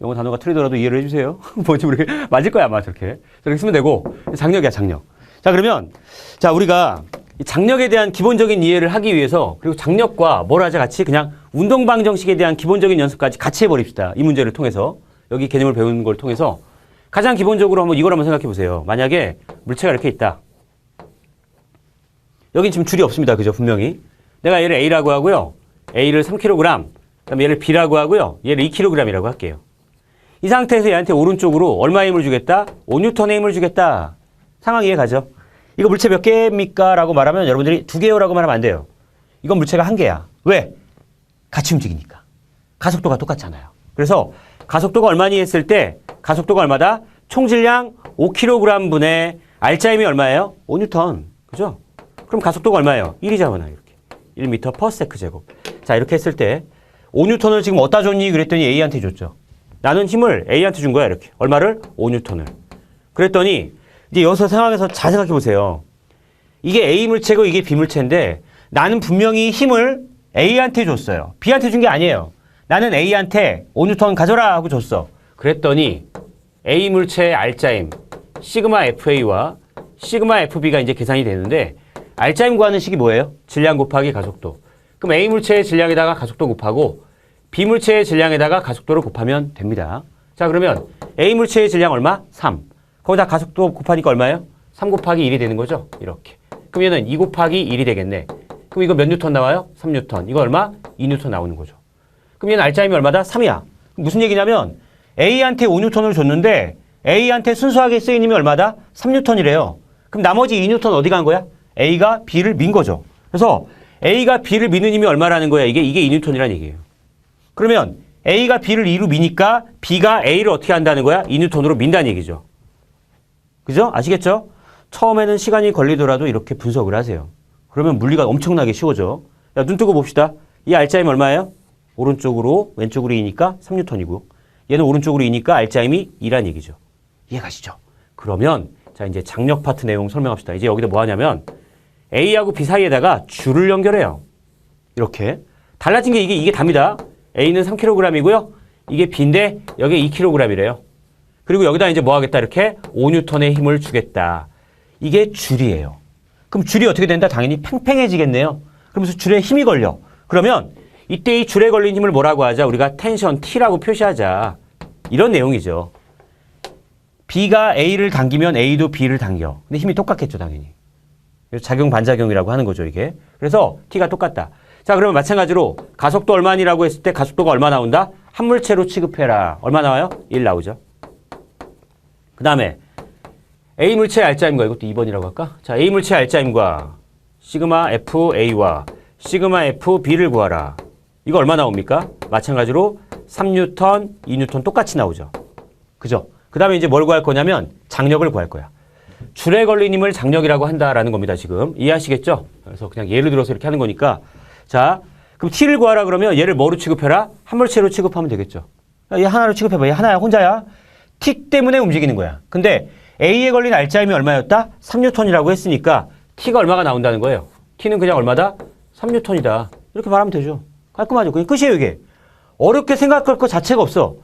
영어 단어가 틀리더라도 이해를 해주세요. 뭐지, 우리 맞을 거야, 아마 저렇게. 저렇게 쓰면 되고. 장력이야, 장력. 자, 그러면 자, 우리가 이 장력에 대한 기본적인 이해를 하기 위해서 그리고 장력과 뭘 하자 같이 그냥 운동방 정식에 대한 기본적인 연습까지 같이 해버립시다. 이 문제를 통해서. 여기 개념을 배우는 걸 통해서 가장 기본적으로 이걸 한번 생각해 보세요. 만약에 물체가 이렇게 있다. 여긴 지금 줄이 없습니다. 그죠? 분명히. 내가 얘를 A라고 하고요. A를 3kg, 그다음에 얘를 B라고 하고요. 얘를 2kg이라고 할게요. 이 상태에서 얘한테 오른쪽으로 얼마의 힘을 주겠다? 5N의 힘을 주겠다. 상황 이해가죠? 이거 물체 몇 개입니까? 라고 말하면 여러분들이 2개요 라고 말하면 안 돼요. 이건 물체가 1개야. 왜? 같이 움직이니까. 가속도가 똑같잖아요. 그래서 가속도가 얼마니 했을 때 가속도가 얼마다? 총질량 5kg 분의 알짜임이 얼마예요? 5N. 그죠? 그럼 가속도가 얼마예요? 1이잖아요. 이렇게. 1m/s 제곱. 자, 이렇게 했을 때 5N을 지금 어디다 줬니? 그랬더니 A한테 줬죠. 나는 힘을 A한테 준 거야. 이렇게. 얼마를? 5N을. 그랬더니 이제 여기서 상황에서 잘 생각해 보세요. 이게 A 물체고 이게 B 물체인데 나는 분명히 힘을 A한테 줬어요. B한테 준 게 아니에요. 나는 A한테 5N 가져라 하고 줬어. 그랬더니 A 물체의 알짜임 시그마 FA와 시그마 FB가 이제 계산이 되는데 알짜임 구하는 식이 뭐예요? 질량 곱하기 가속도. 그럼 A 물체의 질량에다가 가속도 곱하고 B 물체의 질량에다가 가속도를 곱하면 됩니다. 자, 그러면 A 물체의 질량 얼마? 3. 거기다 가속도 곱하니까 얼마예요? 3 곱하기 1이 되는 거죠? 이렇게. 그럼 얘는 2 곱하기 1이 되겠네. 그럼 이거 몇 뉴턴 나와요? 3뉴턴. 이거 얼마? 2뉴턴 나오는 거죠. 그럼 얘는 알짜임이 얼마다? 3이야. 무슨 얘기냐면 A한테 5뉴턴을 줬는데 A한테 순수하게 쓰인 힘이 얼마다? 3뉴턴이래요. 그럼 나머지 2뉴턴 어디 간 거야? A가 B를 민 거죠. 그래서 A가 B를 미는 힘이 얼마라는 거야? 이게 2뉴턴이라는 얘기예요. 그러면 A가 B를 2로 미니까 B가 A를 어떻게 한다는 거야? 2뉴턴으로 민다는 얘기죠. 그죠? 아시겠죠? 처음에는 시간이 걸리더라도 이렇게 분석을 하세요. 그러면 물리가 엄청나게 쉬워져. 야, 눈 뜨고 봅시다. 이 알짜임 얼마예요? 오른쪽으로 왼쪽으로 2니까 3뉴턴이고 얘는 오른쪽으로 2니까 알짜임이 2란 얘기죠. 이해가시죠? 그러면 자 이제 장력 파트 내용 설명합시다. 이제 여기다 뭐 하냐면 A하고 B 사이에다가 줄을 연결해요. 이렇게. 달라진 게 이게 답니다. A는 3kg이고요. 이게 B인데 여기 2kg이래요. 그리고 여기다 이제 뭐 하겠다? 이렇게 5N의 힘을 주겠다. 이게 줄이에요. 그럼 줄이 어떻게 된다? 당연히 팽팽해지겠네요. 그러면서 줄에 힘이 걸려. 그러면 이때 이 줄에 걸린 힘을 뭐라고 하자? 우리가 텐션 T라고 표시하자. 이런 내용이죠. B가 A를 당기면 A도 B를 당겨. 근데 힘이 똑같겠죠, 당연히. 작용 반작용이라고 하는 거죠, 이게. 그래서 T가 똑같다. 자, 그러면 마찬가지로 가속도 얼마니라고 했을 때 가속도가 얼마 나온다? 한 물체로 취급해라. 얼마 나와요? 1 나오죠. 그 다음에 A 물체의 알짜임과 이것도 2번이라고 할까? 자, A 물체의 알짜임과 시그마 FA와 시그마 FB를 구하라. 이거 얼마 나옵니까? 마찬가지로 3뉴턴, 2뉴턴 똑같이 나오죠. 그죠? 그 다음에 이제 뭘 구할 거냐면 장력을 구할 거야. 줄에 걸린 힘을 장력이라고 한다라는 겁니다, 지금. 이해하시겠죠? 그래서 그냥 예를 들어서 이렇게 하는 거니까. 자, 그럼 T를 구하라 그러면 얘를 뭐로 취급해라? 한 물체로 취급하면 되겠죠. 얘 하나로 취급해봐. 얘 하나야, 혼자야. T 때문에 움직이는 거야. 근데 A에 걸린 알짜임이 얼마였다? 3뉴턴이라고 했으니까 T가 얼마가 나온다는 거예요. T는 그냥 얼마다? 3뉴턴이다. 이렇게 말하면 되죠. 깔끔하죠. 그냥 끝이에요, 이게. 어렵게 생각할 것 자체가 없어.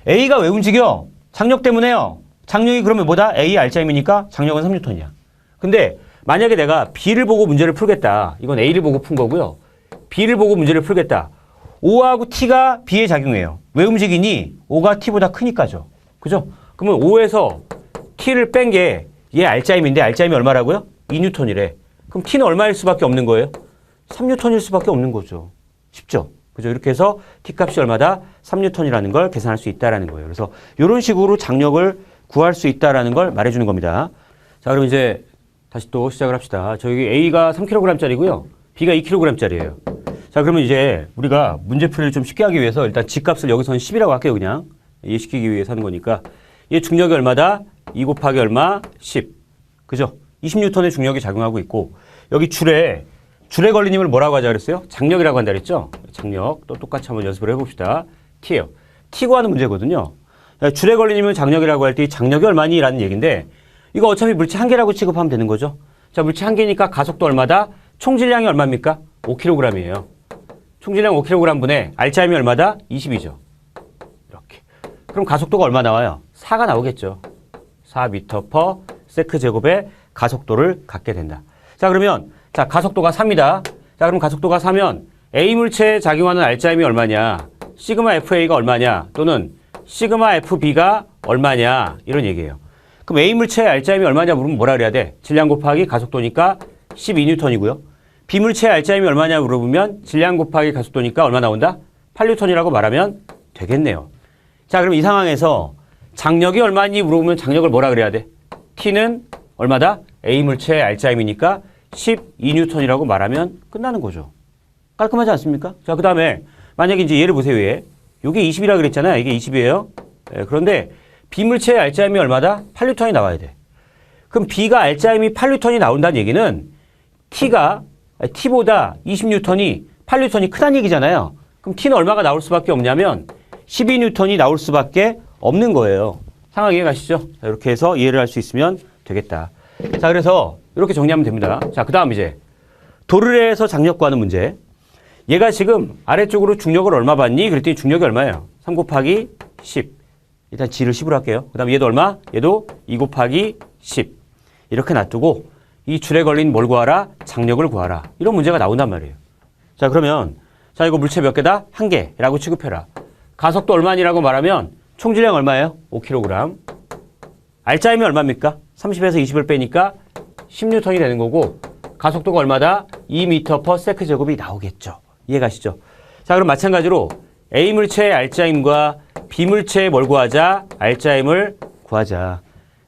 A가 왜 움직여? 장력 때문에요. 장력이 그러면 뭐다? A 알짜임이니까 장력은 3뉴턴이야. 근데 만약에 내가 B를 보고 문제를 풀겠다. 이건 A를 보고 푼 거고요. B를 보고 문제를 풀겠다. O하고 T가 B에 작용해요. 왜 움직이니? O가 T보다 크니까죠. 그죠? 그러면 O에서 T를 뺀 게 얘 알짜임인데 알짜임이 얼마라고요? 2뉴턴이래. 그럼 T는 얼마일 수밖에 없는 거예요? 3뉴턴일 수밖에 없는 거죠. 쉽죠? 그죠? 이렇게 해서 T값이 얼마다? 3뉴턴이라는 걸 계산할 수 있다라는 거예요. 그래서 이런 식으로 장력을 구할 수 있다라는 걸 말해주는 겁니다. 자, 그럼 이제 다시 또 시작을 합시다. 저기 A가 3kg짜리고요. B가 2kg짜리예요. 자, 그러면 이제 우리가 문제풀이를 좀 쉽게 하기 위해서 일단 G값을 여기서는 10이라고 할게요. 그냥 이해시키기 위해서 하는 거니까. 얘 중력이 얼마다? 2 곱하기 얼마? 10. 그죠? 20N의 중력이 작용하고 있고 여기 줄에 걸린 힘을 뭐라고 하자 그랬어요? 장력이라고 한다 그랬죠? 장력 또 똑같이 한번 연습을 해봅시다. T예요. T 구하는 문제거든요. 줄에 걸린 힘은 장력이라고 할 때 장력이 얼마니? 라는 얘기인데 이거 어차피 물체 한 개라고 취급하면 되는 거죠. 자, 물체 한 개니까 가속도 얼마다? 총질량이 얼마입니까? 5kg이에요. 총질량 5kg 분의 알짜임이 얼마다? 20이죠. 이렇게. 그럼 가속도가 얼마 나와요? 4가 나오겠죠. 4m/s 제곱의 가속도를 갖게 된다. 자, 그러면 자, 가속도가 3이다. 자, 그럼 가속도가 3면 A 물체에 작용하는 알짜임이 얼마냐? 시그마 FA가 얼마냐? 또는 시그마 FB가 얼마냐? 이런 얘기예요. 그럼 A 물체의 알짜임이 얼마냐 물으면 뭐라 그래야 돼? 질량 곱하기 가속도니까 12N이고요. B 물체의 알짜임이 얼마냐 물어보면 질량 곱하기 가속도니까 얼마 나온다? 8N이라고 말하면 되겠네요. 자, 그럼 이 상황에서 장력이 얼마니 물어보면 장력을 뭐라 그래야 돼? T는 얼마다? A 물체의 R자임이니까 12N이라고 말하면 끝나는 거죠. 깔끔하지 않습니까? 자, 그 다음에 만약에 이제 얘를 보세요. 얘. 요게 20이라 그랬잖아요. 이게 20이에요. 그런데 B 물체의 R자임이 얼마다? 8N이 나와야 돼. 그럼 B가 R자임이 8N이 나온다는 얘기는 T보다 20N이 8N이 크다는 얘기잖아요. 그럼 T는 얼마가 나올 수밖에 없냐면 12N이 나올 수밖에 없는 거예요. 상황 이해 가시죠? 자, 이렇게 해서 이해를 할 수 있으면 되겠다. 자, 그래서 이렇게 정리하면 됩니다. 자, 그 다음 이제 도르래에서 장력 구하는 문제. 얘가 지금 아래쪽으로 중력을 얼마 받니? 그랬더니 중력이 얼마예요? 3 곱하기 10. 일단 G를 10으로 할게요. 그 다음 얘도 얼마? 얘도 2 곱하기 10. 이렇게 놔두고 이 줄에 걸린 뭘 구하라? 장력을 구하라. 이런 문제가 나온단 말이에요. 자, 그러면 자, 이거 물체 몇 개다? 1개라고 취급해라. 가속도 얼마니라고 말하면 총질량 얼마예요? 5kg. R자임이 얼마입니까? 30에서 20을 빼니까 10N이 되는 거고 가속도가 얼마다? 2m/s 제곱이 나오겠죠. 이해가시죠? 자, 그럼 마찬가지로 A 물체의 R자임과 B 물체의 뭘 구하자? R자임을 구하자.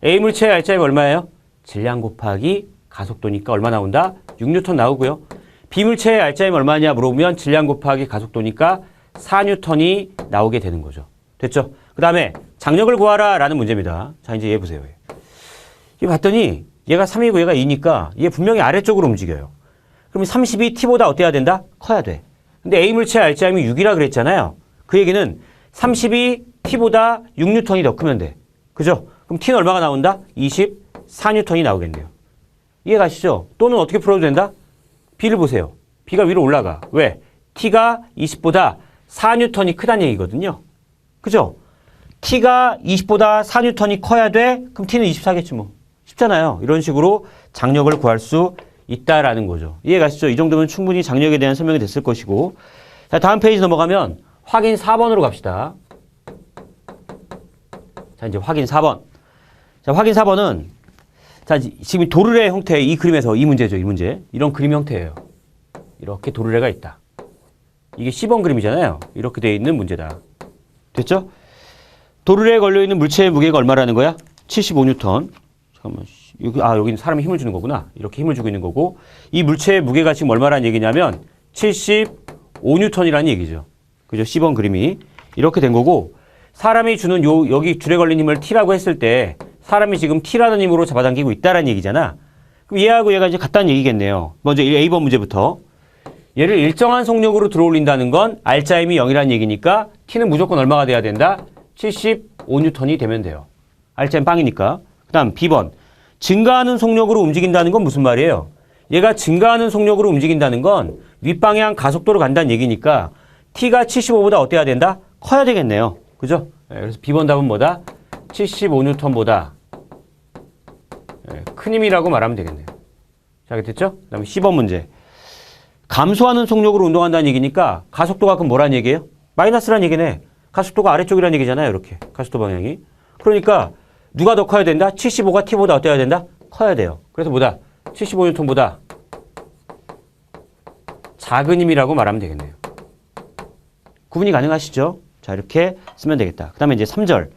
A 물체의 R자임 얼마예요? 질량 곱하기 가속도니까 얼마 나온다? 6N 나오고요. B 물체의 R자임 얼마냐 물어보면 질량 곱하기 가속도니까 4N이 나오게 되는 거죠. 됐죠? 그 다음에 장력을 구하라 라는 문제입니다. 자, 이제 얘 보세요. 얘 봤더니 얘가 3이고 얘가 2니까 얘 분명히 아래쪽으로 움직여요. 그럼 30이 T보다 어때야 된다? 커야 돼. 근데 A 물체의 R자임이 6이라 그랬잖아요. 그 얘기는 30이 T보다 6N이 더 크면 돼. 그죠? 그럼 T는 얼마가 나온다? 24N이 나오겠네요. 이해가시죠? 또는 어떻게 풀어도 된다? B를 보세요. B가 위로 올라가. 왜? T가 20보다 4N이 크다는 얘기거든요. 그죠? T가 20보다 4N이 커야 돼? 그럼 T는 24겠지 뭐. 쉽잖아요. 이런 식으로 장력을 구할 수 있다라는 거죠. 이해가시죠? 이 정도면 충분히 장력에 대한 설명이 됐을 것이고. 자, 다음 페이지 넘어가면 확인 4번으로 갑시다. 자, 이제 확인 4번. 자, 확인 4번은 자, 지금 도르래 형태의 이 그림에서 이 문제죠. 이 문제. 이런 그림 형태예요. 이렇게 도르래가 있다. 이게 C번 그림이잖아요. 이렇게 되어 있는 문제다. 됐죠? 도르래에 걸려있는 물체의 무게가 얼마라는 거야? 75N. 잠깐만. 여기는 사람이 힘을 주는 거구나. 이렇게 힘을 주고 있는 거고. 이 물체의 무게가 지금 얼마라는 얘기냐면 75N이라는 얘기죠. 그죠? C번 그림이. 이렇게 된 거고. 사람이 주는 여기 줄에 걸린 힘을 T라고 했을 때 사람이 지금 T라는 힘으로 잡아당기고 있다라는 얘기잖아. 그럼 얘하고 얘가 이제 같다는 얘기겠네요. 먼저 A번 문제부터. 얘를 일정한 속력으로 들어올린다는 건 R자임이 0이라는 얘기니까 T는 무조건 얼마가 돼야 된다? 75N이 되면 돼요. R자임 빵이니까. 그 다음 B번. 증가하는 속력으로 움직인다는 건 무슨 말이에요? 얘가 증가하는 속력으로 움직인다는 건 윗방향 가속도로 간다는 얘기니까 T가 75보다 어때야 된다? 커야 되겠네요. 그죠? 그래서 B번 답은 뭐다? 75N보다 큰 힘이라고 말하면 되겠네요. 자, 됐죠? 그 다음에 C번 문제. 감소하는 속력으로 운동한다는 얘기니까 가속도가 그럼 뭐라는 얘기예요? 마이너스라는 얘기네. 가속도가 아래쪽이라는 얘기잖아요. 이렇게. 가속도 방향이. 그러니까 누가 더 커야 된다? 75가 T보다 어때야 된다? 커야 돼요. 그래서 뭐다? 75N보다 작은 힘이라고 말하면 되겠네요. 구분이 가능하시죠? 자, 이렇게 쓰면 되겠다. 그 다음에 이제 3절.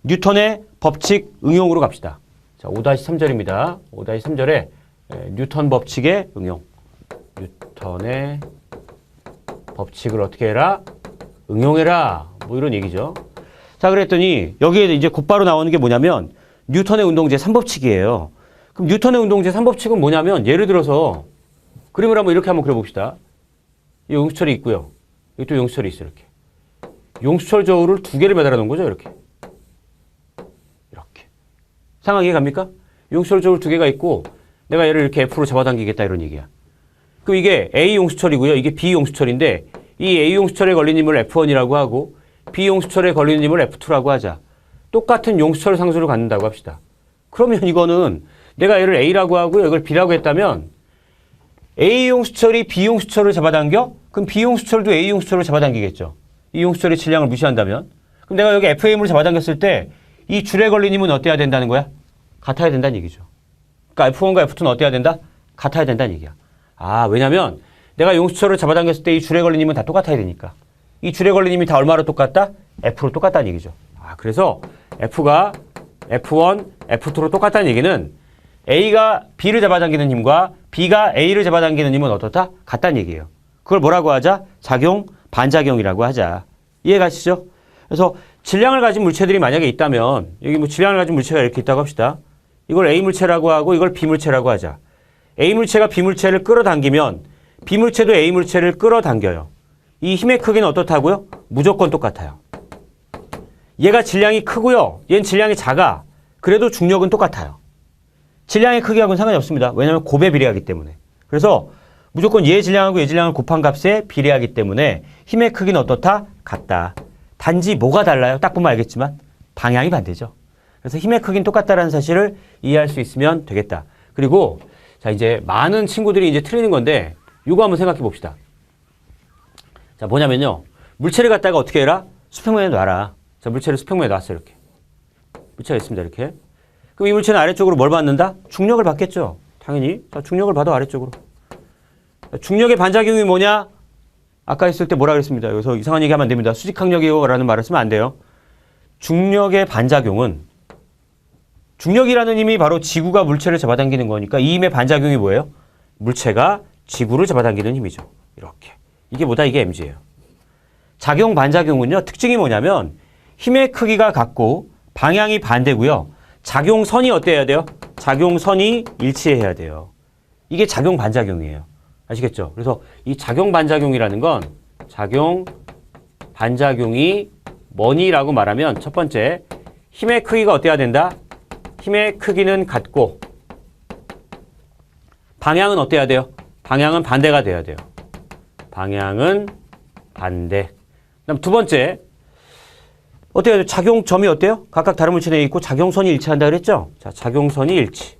뉴턴의 법칙 응용으로 갑시다. 자, 5-3절입니다. 5-3절에 뉴턴 법칙의 응용. 뉴턴의 법칙을 어떻게 해라? 응용해라. 뭐 이런 얘기죠. 자, 그랬더니 여기에 이제 곧바로 나오는 게 뭐냐면 뉴턴의 운동제 3법칙이에요. 그럼 뉴턴의 운동제 3법칙은 뭐냐면 예를 들어서 그림을 한번 이렇게 한번 그려봅시다. 이 용수철이 있고요. 여기 또 용수철이 있어요. 이렇게. 용수철 저울을 2개를 매달아 놓은 거죠. 이렇게. 이렇게. 상황 이해 갑니까? 용수철 저울 2개가 있고 내가 얘를 이렇게 F로 잡아당기겠다 이런 얘기야. 그럼 이게 A 용수철이고요. 이게 B 용수철인데 이 A 용수철에 걸린 힘을 F1이라고 하고 B 용수철에 걸리는 힘을 F2라고 하자. 똑같은 용수철 상수를 갖는다고 합시다. 그러면 이거는 내가 얘를 A라고 하고 이걸 B라고 했다면 A 용수철이 B 용수철을 잡아당겨? 그럼 B 용수철도 A 용수철을 잡아당기겠죠. 이 용수철의 질량을 무시한다면. 그럼 내가 여기 FM을 잡아당겼을 때 이 줄에 걸린 힘은 어때야 된다는 거야? 같아야 된다는 얘기죠. 그러니까 F1과 F2는 어때야 된다? 같아야 된다는 얘기야. 아, 왜냐면 내가 용수철을 잡아당겼을 때 이 줄에 걸린 힘은 다 똑같아야 되니까. 이 줄에 걸린 힘이 다 얼마로 똑같다? F로 똑같다는 얘기죠. 그래서 F가 F1, F2로 똑같다는 얘기는 A가 B를 잡아당기는 힘과 B가 A를 잡아당기는 힘은 어떻다? 같다는 얘기예요. 그걸 뭐라고 하자? 작용, 반작용이라고 하자. 이해가시죠? 그래서 질량을 가진 물체들이 만약에 있다면 여기 뭐 질량을 가진 물체가 이렇게 있다고 합시다. 이걸 A 물체라고 하고 이걸 B 물체라고 하자. A 물체가 B 물체를 끌어당기면 B 물체도 A 물체를 끌어당겨요. 이 힘의 크기는 어떻다고요? 무조건 똑같아요. 얘가 질량이 크고요. 얘는 질량이 작아. 그래도 중력은 똑같아요. 질량의 크기하고는 상관이 없습니다. 왜냐하면 곱에 비례하기 때문에. 그래서 무조건 얘 질량하고 얘 질량을 곱한 값에 비례하기 때문에 힘의 크기는 어떻다? 같다. 단지 뭐가 달라요? 딱 보면 알겠지만 방향이 반대죠. 그래서 힘의 크기는 똑같다는 사실을 이해할 수 있으면 되겠다. 그리고 자 이제 많은 친구들이 이제 틀리는 건데 이거 한번 생각해 봅시다. 자 뭐냐면요. 물체를 갖다가 어떻게 해라? 수평면에 놔라. 자 물체를 수평면에 놨어요. 이렇게. 물체가 있습니다. 이렇게. 그럼 이 물체는 아래쪽으로 뭘 받는다? 중력을 받겠죠. 당연히. 자 중력을 받아 아래쪽으로. 자, 중력의 반작용이 뭐냐? 아까 했을 때 뭐라 그랬습니다. 여기서 이상한 얘기하면 안 됩니다. 수직항력이요 라는 말을 쓰면 안 돼요. 중력의 반작용은 중력이라는 힘이 바로 지구가 물체를 잡아당기는 거니까 이 힘의 반작용이 뭐예요? 물체가 지구를 잡아당기는 힘이죠. 이렇게. 이게 뭐다? 이게 mg예요. 작용 반작용은요. 특징이 뭐냐면 힘의 크기가 같고 방향이 반대고요. 작용선이 어때야 돼요? 작용선이 일치해야 돼요. 이게 작용 반작용이에요. 아시겠죠? 그래서 이 작용 반작용이라는 건 작용 반작용이 뭐니라고 말하면 첫 번째 힘의 크기가 어때야 된다? 힘의 크기는 같고 방향은 어때야 돼요? 방향은 반대가 돼야 돼요. 방향은 반대. 그다음 두 번째 어때야 돼요? 작용점이 어때요? 각각 다른 물체 내에 있고 작용선이 일치한다 그랬죠? 자, 작용선이 일치.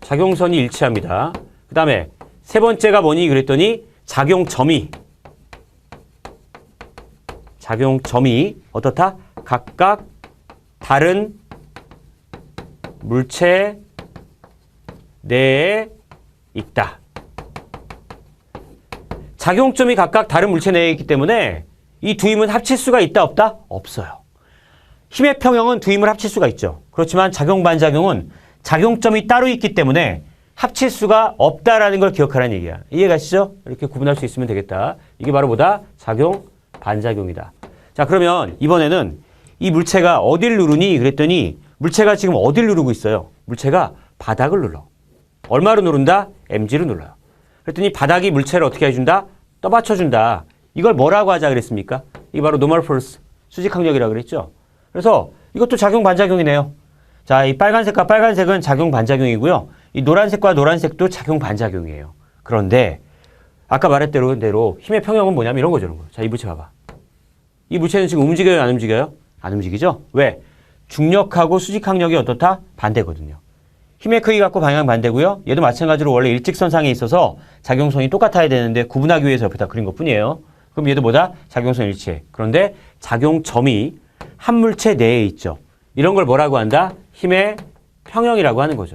작용선이 일치합니다. 그 다음에 세 번째가 뭐니 그랬더니 작용점이 어떻다? 각각 다른 물체 내에 있다. 작용점이 각각 다른 물체 내에 있기 때문에 이 두 힘은 합칠 수가 있다 없다? 없어요. 힘의 평형은 두 힘을 합칠 수가 있죠. 그렇지만 작용 반작용은 작용점이 따로 있기 때문에 합칠 수가 없다라는 걸 기억하라는 얘기야. 이해가시죠? 이렇게 구분할 수 있으면 되겠다. 이게 바로 뭐다? 작용 반작용이다. 자 그러면 이번에는 이 물체가 어딜 누르니? 그랬더니 물체가 지금 어딜 누르고 있어요? 물체가 바닥을 눌러. 얼마로 누른다? mg로 눌러요. 그랬더니 바닥이 물체를 어떻게 해준다? 떠받쳐준다. 이걸 뭐라고 하자 그랬습니까? 이게 바로 normal force, 수직항력이라고 그랬죠. 그래서 이것도 작용 반작용이네요. 자, 이 빨간색과 빨간색은 작용 반작용이고요. 이 노란색과 노란색도 작용 반작용이에요. 그런데 아까 말했던 대로 힘의 평형은 뭐냐면 이런 거죠. 이런 거. 자, 이 물체 봐봐. 이 물체는 지금 움직여요? 안 움직여요? 안 움직이죠? 왜? 중력하고 수직항력이 어떻다? 반대거든요. 힘의 크기 갖고 방향 반대고요. 얘도 마찬가지로 원래 일직선상에 있어서 작용선이 똑같아야 되는데 구분하기 위해서 옆에다 그린 것뿐이에요. 그럼 얘도 뭐다? 작용선 일치해. 그런데 작용점이 한 물체 내에 있죠. 이런 걸 뭐라고 한다? 힘의 평형이라고 하는 거죠.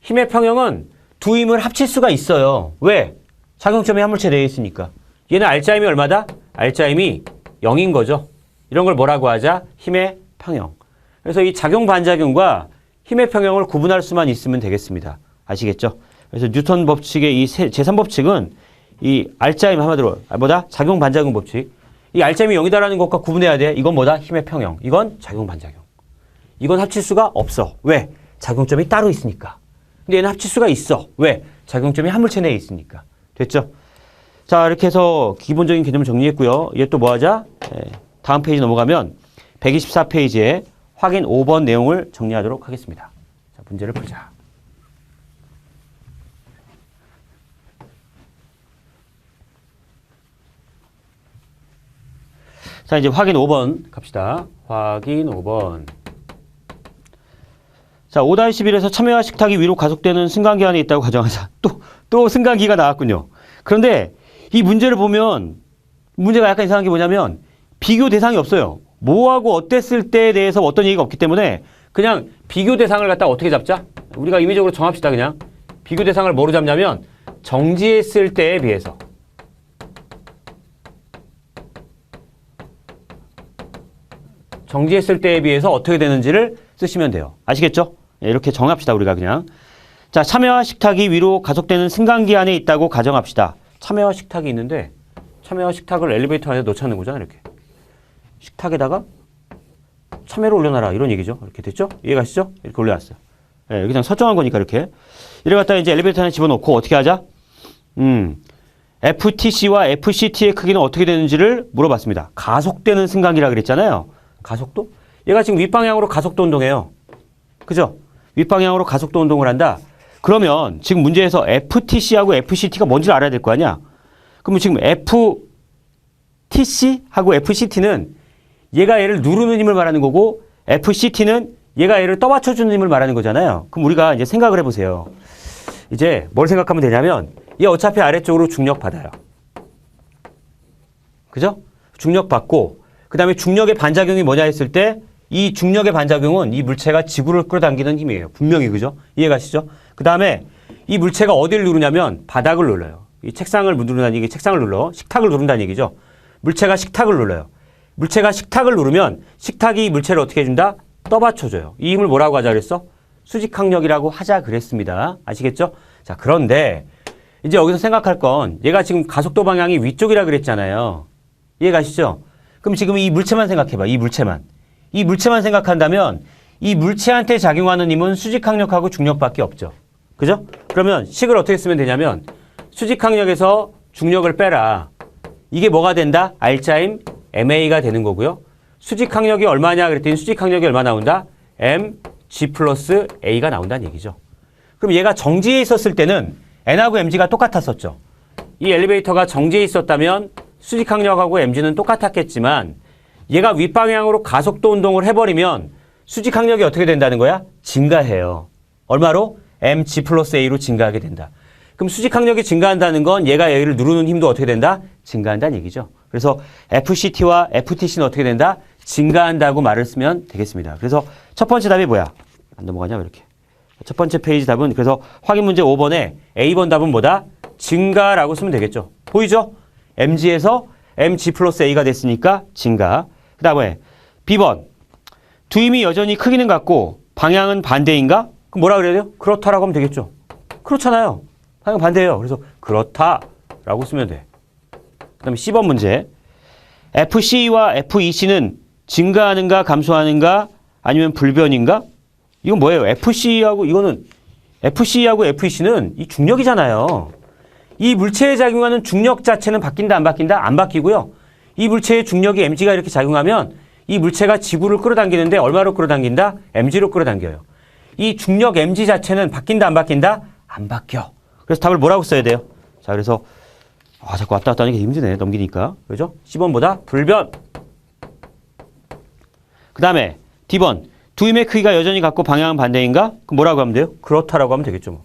힘의 평형은 두 힘을 합칠 수가 있어요. 왜? 작용점이 한 물체 내에 있으니까. 얘는 알짜힘이 얼마다? 알짜힘이 0인 거죠. 이런 걸 뭐라고 하자? 힘의 평형. 그래서 이 작용 반작용과 힘의 평형을 구분할 수만 있으면 되겠습니다. 아시겠죠? 그래서 뉴턴 법칙의 이 제3법칙은 이 알짜힘 한마디로 뭐다? 작용 반작용 법칙. 이 알짜힘이 0이다라는 것과 구분해야 돼. 이건 뭐다? 힘의 평형. 이건 작용 반작용. 이건 합칠 수가 없어. 왜? 작용점이 따로 있으니까. 근데 얘는 합칠 수가 있어. 왜? 작용점이 한 물체 내에 있으니까. 됐죠? 자, 이렇게 해서 기본적인 개념을 정리했고요. 얘 또 뭐 하자? 다음 페이지 넘어가면 124페이지에 확인 5번 내용을 정리하도록 하겠습니다. 자, 문제를 풀자. 자, 이제 확인 5번 갑시다. 확인 5번. 자, 5-11에서 참여와 식탁이 위로 가속되는 승강기관이 있다고 가정하자. 또 승강기가 나왔군요. 그런데 이 문제를 보면 문제가 약간 이상한 게 뭐냐면 비교 대상이 없어요. 뭐하고 어땠을 때에 대해서 어떤 얘기가 없기 때문에 그냥 비교 대상을 갖다가 어떻게 잡자? 우리가 임의적으로 정합시다. 그냥 비교 대상을 뭐로 잡냐면 정지했을 때에 비해서 정지했을 때에 비해서 어떻게 되는지를 쓰시면 돼요. 아시겠죠? 예, 이렇게 정합시다, 우리가 그냥. 자, 참외와 식탁이 위로 가속되는 승강기 안에 있다고 가정합시다. 참외와 식탁이 있는데 참외와 식탁을 엘리베이터 안에 넣자는 거잖아, 이렇게. 식탁에다가 참외를 올려놔라, 이런 얘기죠. 이렇게 됐죠? 이해가시죠? 이렇게 올려놨어요. 예, 그냥 설정한 거니까 이렇게. 이래 갖다가 이제 엘리베이터 안에 집어넣고 어떻게 하자? FTC와 FCT의 크기는 어떻게 되는지를 물어봤습니다. 가속되는 승강기라 그랬잖아요. 가속도? 얘가 지금 윗방향으로 가속도 운동해요. 그죠? 윗방향으로 가속도 운동을 한다. 그러면 지금 문제에서 FTC하고 FCT가 뭔지를 알아야 될 거 아니야? 그러면 지금 FTC하고 FCT는 얘가 얘를 누르는 힘을 말하는 거고 FCT는 얘가 얘를 떠받쳐주는 힘을 말하는 거잖아요. 그럼 우리가 이제 생각을 해보세요. 이제 뭘 생각하면 되냐면 얘 어차피 아래쪽으로 중력 받아요. 그죠? 중력 받고 그 다음에 중력의 반작용이 뭐냐 했을 때 이 중력의 반작용은 이 물체가 지구를 끌어당기는 힘이에요. 분명히. 그죠? 이해가시죠? 그 다음에 이 물체가 어디를 누르냐면 바닥을 눌러요. 이 책상을 누른다는 얘기, 책상을 눌러. 식탁을 누른다는 얘기죠. 물체가 식탁을 눌러요. 물체가 식탁을 누르면 식탁이 이 물체를 어떻게 해준다? 떠받쳐줘요. 이 힘을 뭐라고 하자 그랬어? 수직항력이라고 하자 그랬습니다. 아시겠죠? 자, 그런데 이제 여기서 생각할 건 얘가 지금 가속도 방향이 위쪽이라 그랬잖아요. 이해가시죠? 그럼 지금 이 물체만 생각해봐. 이 물체만. 이 물체만 생각한다면 이 물체한테 작용하는 힘은 수직항력하고 중력밖에 없죠. 그죠? 그러면 식을 어떻게 쓰면 되냐면 수직항력에서 중력을 빼라. 이게 뭐가 된다? R자임 MA가 되는 거고요. 수직항력이 얼마냐 그랬더니 수직항력이 얼마 나온다? mg 플러스 a가 나온다는 얘기죠. 그럼 얘가 정지해 있었을 때는 n하고 mg가 똑같았었죠. 이 엘리베이터가 정지해 있었다면 수직항력하고 mg는 똑같았겠지만 얘가 윗방향으로 가속도 운동을 해버리면 수직항력이 어떻게 된다는 거야? 증가해요. 얼마로? mg 플러스 a로 증가하게 된다. 그럼 수직항력이 증가한다는 건 얘가 얘를 누르는 힘도 어떻게 된다? 증가한다는 얘기죠. 그래서 FCT와 FTC는 어떻게 된다? 증가한다고 말을 쓰면 되겠습니다. 그래서 첫 번째 답이 뭐야? 안 넘어가냐, 왜 이렇게? 첫 번째 페이지 답은 그래서 확인 문제 5번에 A번 답은 뭐다? 증가라고 쓰면 되겠죠. 보이죠? mg에서 mg 플러스 a가 됐으니까 증가. 그 다음에 B번. 두 힘이 여전히 크기는 같고 방향은 반대인가? 그럼 뭐라 그래야 돼요? 그렇다라고 하면 되겠죠. 그렇잖아요. 방향 반대예요. 그래서 그렇다라고 쓰면 돼. 그 다음에 C번 문제. FC와 FEC는 증가하는가 감소하는가 아니면 불변인가? 이건 뭐예요? FC하고 FC하고 FEC는 이 중력이잖아요. 이 물체에 작용하는 중력 자체는 바뀐다 안 바뀐다? 안 바뀌고요. 이 물체의 중력이 mg가 이렇게 작용하면 이 물체가 지구를 끌어당기는데 얼마로 끌어당긴다? mg로 끌어당겨요. 이 중력 mg 자체는 바뀐다 안 바뀐다? 안 바뀌어. 그래서 답을 뭐라고 써야 돼요? 자, 그래서 자꾸 왔다 갔다 하는 게 힘드네. 넘기니까. 그죠? C번보다 불변. 그 다음에 D번. 두 힘의 크기가 여전히 같고 방향은 반대인가? 그럼 뭐라고 하면 돼요? 그렇다라고 하면 되겠죠. 뭐.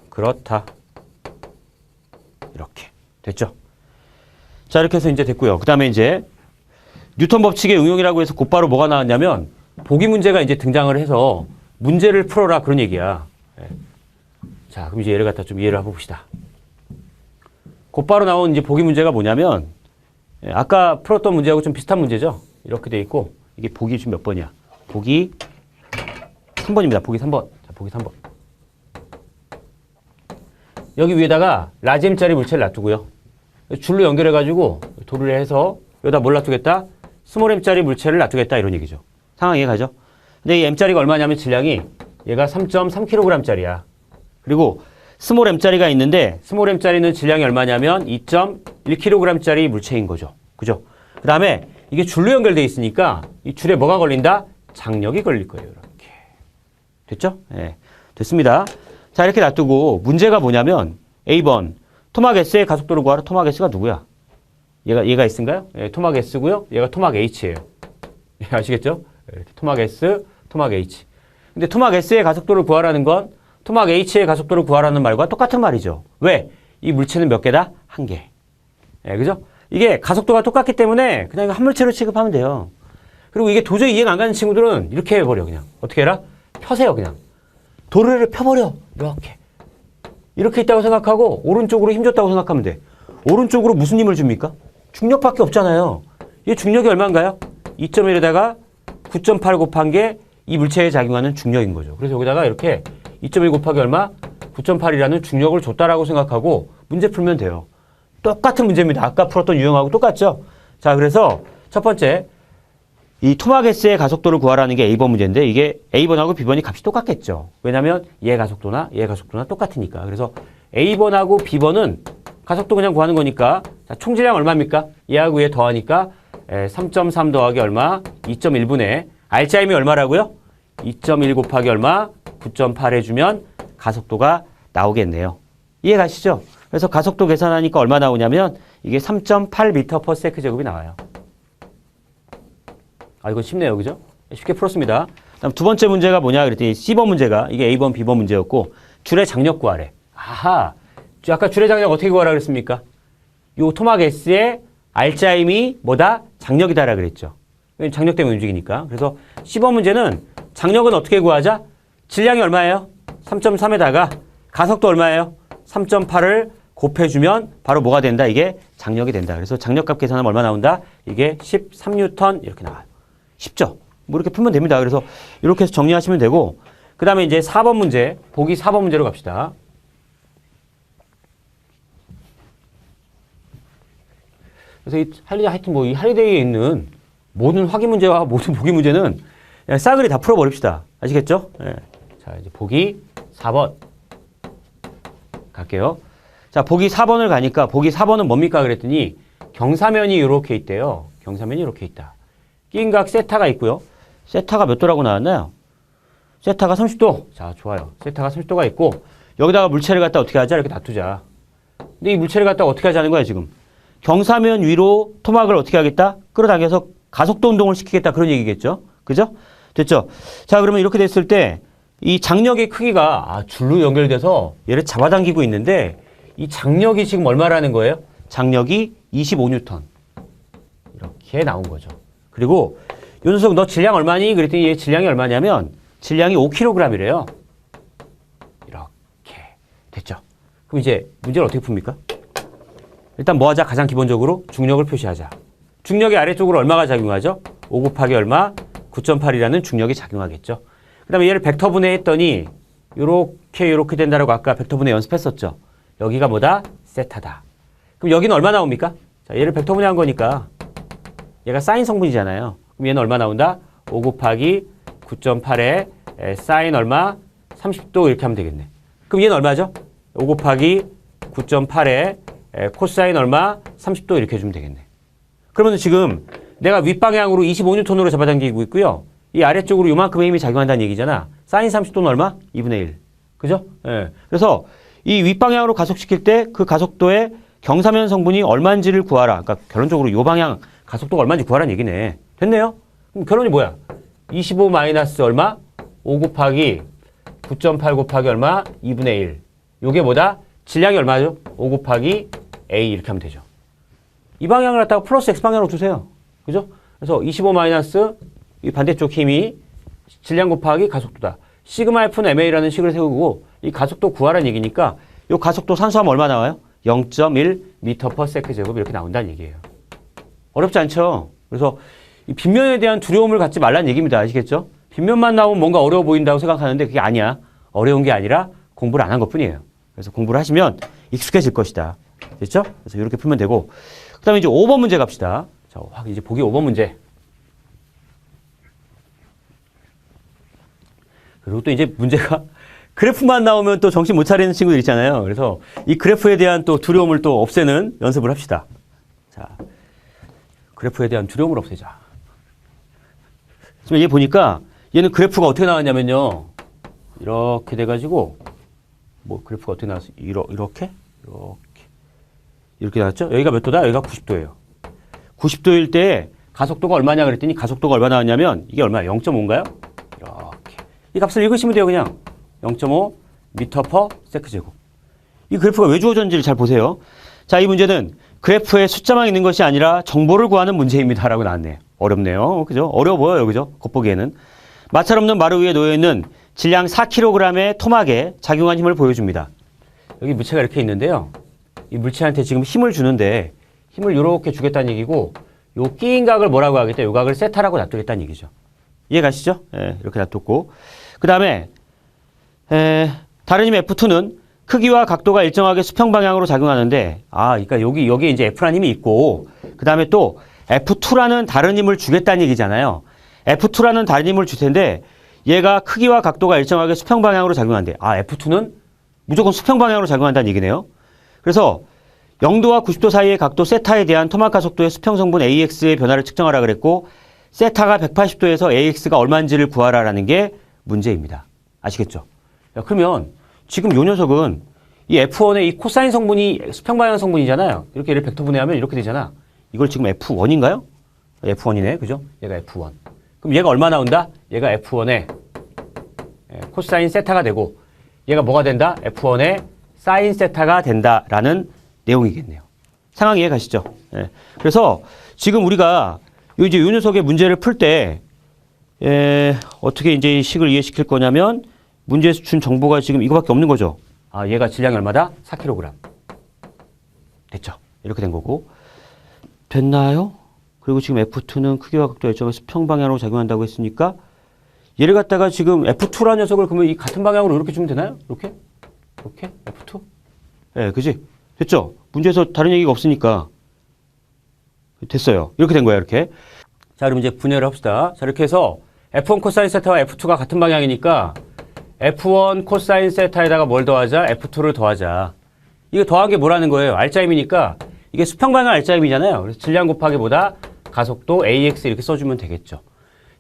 그렇다. 이렇게. 됐죠? 자, 이렇게 해서 이제 됐고요. 그 다음에 이제 뉴턴 법칙의 응용이라고 해서 곧바로 뭐가 나왔냐면 보기 문제가 이제 등장을 해서 문제를 풀어라 그런 얘기야. 네. 자, 그럼 이제 얘를 갖다 좀 이해를 해봅시다. 곧바로 나온 이제 보기 문제가 뭐냐면 아까 풀었던 문제하고 좀 비슷한 문제죠. 이렇게 돼 있고 이게 보기 지금 몇 번이야? 보기 3번입니다. 보기 3번. 자, 보기 3번. 여기 위에다가 라지 m짜리 물체를 놔두고요. 줄로 연결해가지고 도를 해서 여기다 뭘 놔두겠다? 스몰 m짜리 물체를 놔두겠다 이런 얘기죠. 상황 이해가죠? 근데 이 m짜리가 얼마냐면 질량이 얘가 3.3kg짜리야. 그리고 스몰 m짜리가 있는데 스몰 m짜리는 질량이 얼마냐면 2.1kg짜리 물체인 거죠. 그죠? 그 다음에 이게 줄로 연결되어 있으니까 이 줄에 뭐가 걸린다? 장력이 걸릴 거예요. 이렇게. 됐죠? 네. 됐습니다. 자, 이렇게 놔두고 문제가 뭐냐면 A번. 토막 S의 가속도를 구하라. 토막 S가 누구야? 얘가 S인가요? 예, 토막 S고요. 얘가 토막 H예요. 예, 아시겠죠? 예, 토막 S, 토막 H. 근데 토막 S의 가속도를 구하라는 건 토막 H의 가속도를 구하라는 말과 똑같은 말이죠. 왜? 이 물체는 몇 개다? 한 개. 예, 그죠? 이게 가속도가 똑같기 때문에 그냥 한 물체로 취급하면 돼요. 그리고 이게 도저히 이해가 안 가는 친구들은 이렇게 해버려, 그냥. 어떻게 해라? 펴세요, 그냥. 도르래를 펴버려. 이렇게. 이렇게 있다고 생각하고 오른쪽으로 힘줬다고 생각하면 돼. 오른쪽으로 무슨 힘을 줍니까? 중력밖에 없잖아요. 이 중력이 얼마인가요? 2.1에다가 9.8 곱한 게 이 물체에 작용하는 중력인 거죠. 그래서 여기다가 이렇게 2.1 곱하기 얼마? 9.8이라는 중력을 줬다라고 생각하고 문제 풀면 돼요. 똑같은 문제입니다. 아까 풀었던 유형하고 똑같죠? 자, 그래서 첫 번째, 이 토막 S의 가속도를 구하라는 게 A번 문제인데 이게 A번하고 B번이 값이 똑같겠죠. 왜냐면 얘 가속도나 얘 가속도나 똑같으니까. 그래서 A번하고 B번은 가속도 그냥 구하는 거니까 자, 총질량 얼마입니까? 얘하고 얘 더하니까 3.3 더하기 얼마? 2.1분의 R자임이 얼마라고요? 2.1 곱하기 얼마? 9.8 해주면 가속도가 나오겠네요. 이해 가시죠? 그래서 가속도 계산하니까 얼마 나오냐면 이게 3.8m/s 제곱이 나와요. 아, 이거 쉽네요. 그죠? 쉽게 풀었습니다. 다음 두 번째 문제가 뭐냐 그랬더니 C번 문제가 이게 A번, B번 문제였고 줄의 장력 구하래. 아하. 아까 줄의 장력 어떻게 구하라 그랬습니까? 요 토막 S의 R자임이 뭐다? 장력이다라 그랬죠. 장력 때문에 움직이니까. 그래서 C번 문제는 장력은 어떻게 구하자? 질량이 얼마예요? 3.3에다가 가속도 얼마예요? 3.8을 곱해주면 바로 뭐가 된다? 이게 장력이 된다. 그래서 장력값 계산하면 얼마 나온다? 이게 13N 이렇게 나와요. 쉽죠? 뭐 이렇게 풀면 됩니다. 그래서 이렇게 해서 정리하시면 되고 그 다음에 이제 4번 문제, 보기 4번 문제로 갑시다. 그래서 하여튼 뭐 이 할리데이에 있는 모든 확인 문제와 모든 보기 문제는 그냥 싸그리 다 풀어버립시다. 아시겠죠? 네. 자, 이제 보기 4번 갈게요. 자, 보기 4번을 가니까 보기 4번은 뭡니까 그랬더니 경사면이 이렇게 있대요. 경사면이 이렇게 있다. 끼인 각 세타가 있고요. 세타가 몇 도라고 나왔나요? 세타가 30도. 자, 좋아요. 세타가 30도가 있고 여기다가 물체를 갖다 어떻게 하자? 이렇게 놔두자. 근데 이 물체를 갖다 어떻게 하자는 거야 지금? 경사면 위로 토막을 어떻게 하겠다? 끌어당겨서 가속도 운동을 시키겠다. 그런 얘기겠죠. 그죠? 됐죠? 자, 그러면 이렇게 됐을 때 이 장력의 크기가 줄로 연결돼서 얘를 잡아당기고 있는데 이 장력이 지금 얼마라는 거예요? 장력이 25N. 이렇게 나온 거죠. 그리고 요 녀석 너 질량 얼마니? 그랬더니 얘 질량이 얼마냐면 질량이 5kg이래요. 이렇게 됐죠. 그럼 이제 문제를 어떻게 풉니까? 일단 뭐 하자? 가장 기본적으로 중력을 표시하자. 중력의 아래쪽으로 얼마가 작용하죠? 5 곱하기 얼마? 9.8이라는 중력이 작용하겠죠. 그 다음에 얘를 벡터 분해했더니 요렇게 된다라고 아까 벡터 분해 연습했었죠. 여기가 뭐다? 세타다. 그럼 여기는 얼마 나옵니까? 자, 얘를 벡터 분해한 거니까 얘가 사인 성분이잖아요. 그럼 얘는 얼마 나온다? 5 곱하기 9.8에 사인 얼마? 30도 이렇게 하면 되겠네. 그럼 얘는 얼마죠? 5 곱하기 9.8에 코사인 얼마? 30도 이렇게 해주면 되겠네. 그러면 지금 내가 윗방향으로 25N으로 잡아당기고 있고요. 이 아래쪽으로 요만큼의 힘이 작용한다는 얘기잖아. 사인 30도는 얼마? 2분의 1. 그죠? 예. 그래서 이 윗방향으로 가속시킬 때 그 가속도의 경사면 성분이 얼마인지를 구하라. 그러니까 결론적으로 요 방향 가속도가 얼마인지 구하라는 얘기네. 됐네요? 그럼 결론이 뭐야? 25 마이너스 얼마? 5 곱하기 9.8 곱하기 얼마? 2분의 1. 요게 뭐다? 질량이 얼마죠? 5 곱하기 A 이렇게 하면 되죠. 이 방향을 갖다가 플러스 X방향으로 두세요. 그죠? 그래서 25 마이너스 이 반대쪽 힘이 질량 곱하기 가속도다. 시그마 F는 MA라는 식을 세우고 이 가속도 구하라는 얘기니까 이 가속도 산수하면 얼마 나와요? 0.1m/s 제곱 이렇게 나온다는 얘기예요. 어렵지 않죠? 그래서 이 빗면에 대한 두려움을 갖지 말라는 얘기입니다. 아시겠죠? 빗면만 나오면 뭔가 어려워 보인다고 생각하는데 그게 아니야. 어려운 게 아니라 공부를 안 한 것뿐이에요. 그래서 공부를 하시면 익숙해질 것이다. 됐죠? 그래서 이렇게 풀면 되고 그 다음에 이제 5번 문제 갑시다. 자, 이제 보기 5번 문제. 그리고 또 이제 문제가 그래프만 나오면 또 정신 못 차리는 친구들 있잖아요. 그래서 이 그래프에 대한 또 두려움을 또 없애는 연습을 합시다. 자, 그래프에 대한 두려움을 없애자. 지금 얘 보니까 얘는 그래프가 어떻게 나왔냐면요. 이렇게 돼가지고 뭐 그래프가 어떻게 나왔어? 이렇게 나왔죠? 여기가 몇 도다? 여기가 90도예요. 90도일 때 가속도가 얼마냐 그랬더니 가속도가 얼마 나왔냐면 이게 얼마야? 0.5인가요? 이렇게. 이 값을 읽으시면 돼요, 그냥. 0.5 m/s 제곱. 이 그래프가 왜 주어졌는지를 잘 보세요. 자, 이 문제는 그래프에 숫자만 있는 것이 아니라 정보를 구하는 문제입니다. 라고 나왔네요. 어렵네요. 그죠? 어려워 보여요. 그죠? 겉보기에는. 마찰 없는 마루 위에 놓여있는 질량 4kg의 토막에 작용한 힘을 보여줍니다. 여기 물체가 이렇게 있는데요. 이 물체한테 지금 힘을 주는데 힘을 이렇게 주겠다는 얘기고 요 끼인 각을 뭐라고 하겠다? 요 각을 세타라고 놔두겠다는 얘기죠. 이해 가시죠? 예, 이렇게 놔뒀고. 그 다음에, 다른 힘 F2는 크기와 각도가 일정하게 수평 방향으로 작용하는데, 그러니까 여기 이제 F라는 힘이 있고, 그 다음에 또 F2라는 다른 힘을 주겠다는 얘기잖아요. F2라는 다른 힘을 줄 텐데, 얘가 크기와 각도가 일정하게 수평 방향으로 작용한대. F2는 무조건 수평 방향으로 작용한다는 얘기네요. 그래서 0도와 90도 사이의 각도 세타에 대한 토막 가속도의 수평 성분 AX의 변화를 측정하라 그랬고, 세타가 180도에서 AX가 얼마인지를 구하라라는 게 문제입니다. 아시겠죠? 야, 그러면 지금 요 녀석은 이 F1의 이 코사인 성분이 수평 방향 성분이잖아요. 이렇게 얘를 벡터 분해하면 이렇게 되잖아. 이걸 지금 F1인가요? F1이네. 그죠? 얘가 F1. 그럼 얘가 얼마 나온다? 얘가 F1의 코사인 세타가 되고, 얘가 뭐가 된다? F1의 사인 세타가 된다라는 내용이겠네요. 상황 이해 가시죠? 예. 그래서 지금 우리가 이제 요 녀석의 문제를 풀 때, 어떻게 이제 이 식을 이해시킬 거냐면, 문제에서 준 정보가 지금 이거밖에 없는 거죠. 얘가 질량이 얼마다? 4kg. 됐죠? 이렇게 된 거고. 됐나요? 그리고 지금 F2는 크기와 각도 일정한 수평 방향으로 작용한다고 했으니까, 얘를 갖다가 지금 F2라는 녀석을 그러면 이 같은 방향으로 이렇게 주면 되나요? 이렇게? 이렇게? F2? 예, 그지? 됐죠? 문제에서 다른 얘기가 없으니까. 됐어요. 이렇게 된 거야, 이렇게. 자, 그럼 이제 분해를 합시다. 자, 이렇게 해서 F1 코사인 세타와 F2가 같은 방향이니까 F1 코사인 세타에다가 뭘 더하자? F2를 더하자. 이거 더한 게 뭐라는 거예요? 알짜임이니까 이게 수평 방향 알짜임이잖아요. 그래서 질량 곱하기 보다 가속도 AX 이렇게 써주면 되겠죠.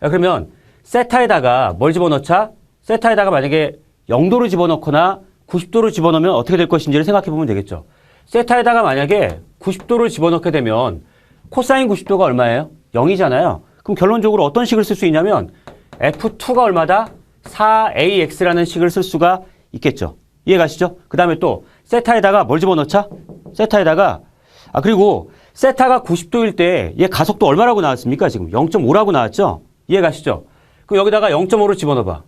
자, 그러면 세타에다가 뭘 집어넣자? 세타에다가 만약에 0도를 집어넣거나 90도를 집어넣으면 어떻게 될 것인지를 생각해 보면 되겠죠. 세타에다가 만약에 90도를 집어넣게 되면 코사인 90도가 얼마예요? 0이잖아요. 그럼 결론적으로 어떤 식을 쓸 수 있냐면 F2가 얼마다? 4AX라는 식을 쓸 수가 있겠죠. 이해 가시죠? 그 다음에 또 세타에다가 뭘 집어넣자? 세타에다가 그리고 세타가 90도일 때 얘 가속도 얼마라고 나왔습니까? 지금 0.5라고 나왔죠? 이해 가시죠? 그럼 여기다가 0.5를 집어넣어봐.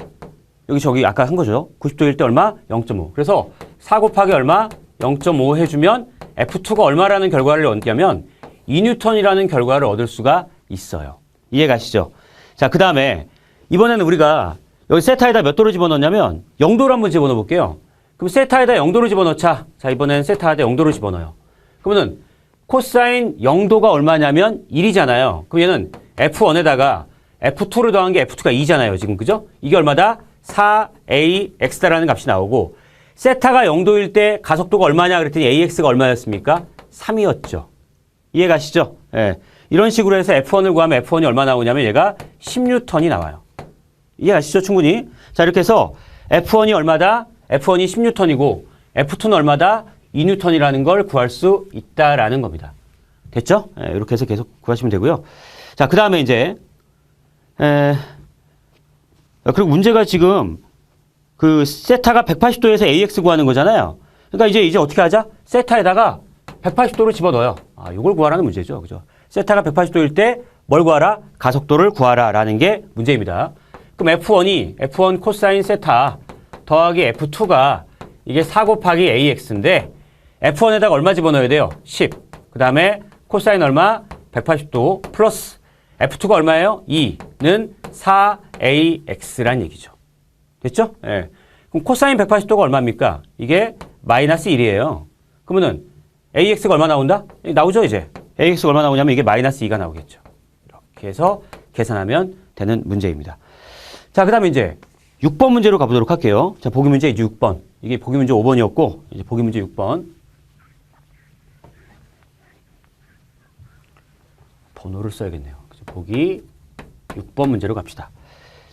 저기 아까 한 거죠. 90도일 때 얼마? 0.5. 그래서 4 곱하기 얼마? 0.5 해주면 F2가 얼마라는 결과를 얻냐면 2N이라는 결과를 얻을 수가 있어요. 이해 가시죠? 자, 그 다음에 이번에는 우리가 여기 세타에다 몇 도를 집어넣냐면 0도를 한번 집어넣어 볼게요. 그럼 세타에다 0도를 집어넣자. 자, 이번엔 세타에다 0도를 집어넣어요. 그러면은 코사인 0도가 얼마냐면 1이잖아요. 그럼 얘는 F1에다가 F2를 더한 게 F2가 2잖아요. 지금 그죠? 이게 얼마다? 4AX다라는 값이 나오고 세타가 0도일 때 가속도가 얼마냐 그랬더니 AX가 얼마였습니까? 3이었죠. 이해 가시죠? 예. 이런 식으로 해서 F1을 구하면 F1이 얼마 나오냐면 얘가 10N이 나와요. 이해 가시죠? 충분히. 자, 이렇게 해서 F1이 얼마다? F1이 10N이고 F2는 얼마다? 2N이라는 걸 구할 수 있다라는 겁니다. 됐죠? 예, 이렇게 해서 계속 구하시면 되고요. 자, 그 다음에 이제 그리고 문제가 지금 그 세타가 180도에서 AX 구하는 거잖아요. 그러니까 이제 어떻게 하자? 세타에다가 180도를 집어넣어요. 이걸 구하라는 문제죠. 그죠? 세타가 180도일 때 뭘 구하라? 가속도를 구하라라는 게 문제입니다. 그럼 F1 코사인 세타 더하기 F2가 이게 4 곱하기 AX인데 F1에다가 얼마 집어넣어야 돼요? 10. 그 다음에 코사인 얼마? 180도 플러스 F2가 얼마예요? 2는 4AX란 얘기죠. 됐죠? 예. 그럼 코사인 180도가 얼마입니까? 이게 마이너스 1이에요. 그러면은 AX가 얼마 나온다? 나오죠, 이제. AX가 얼마 나오냐면 이게 마이너스 2가 나오겠죠. 이렇게 해서 계산하면 되는 문제입니다. 자, 그 다음에 이제 6번 문제로 가보도록 할게요. 자, 보기 문제 이제 6번. 이게 보기 문제 5번이었고, 이제 보기 문제 6번. 번호를 써야겠네요. 보기 6번 문제로 갑시다.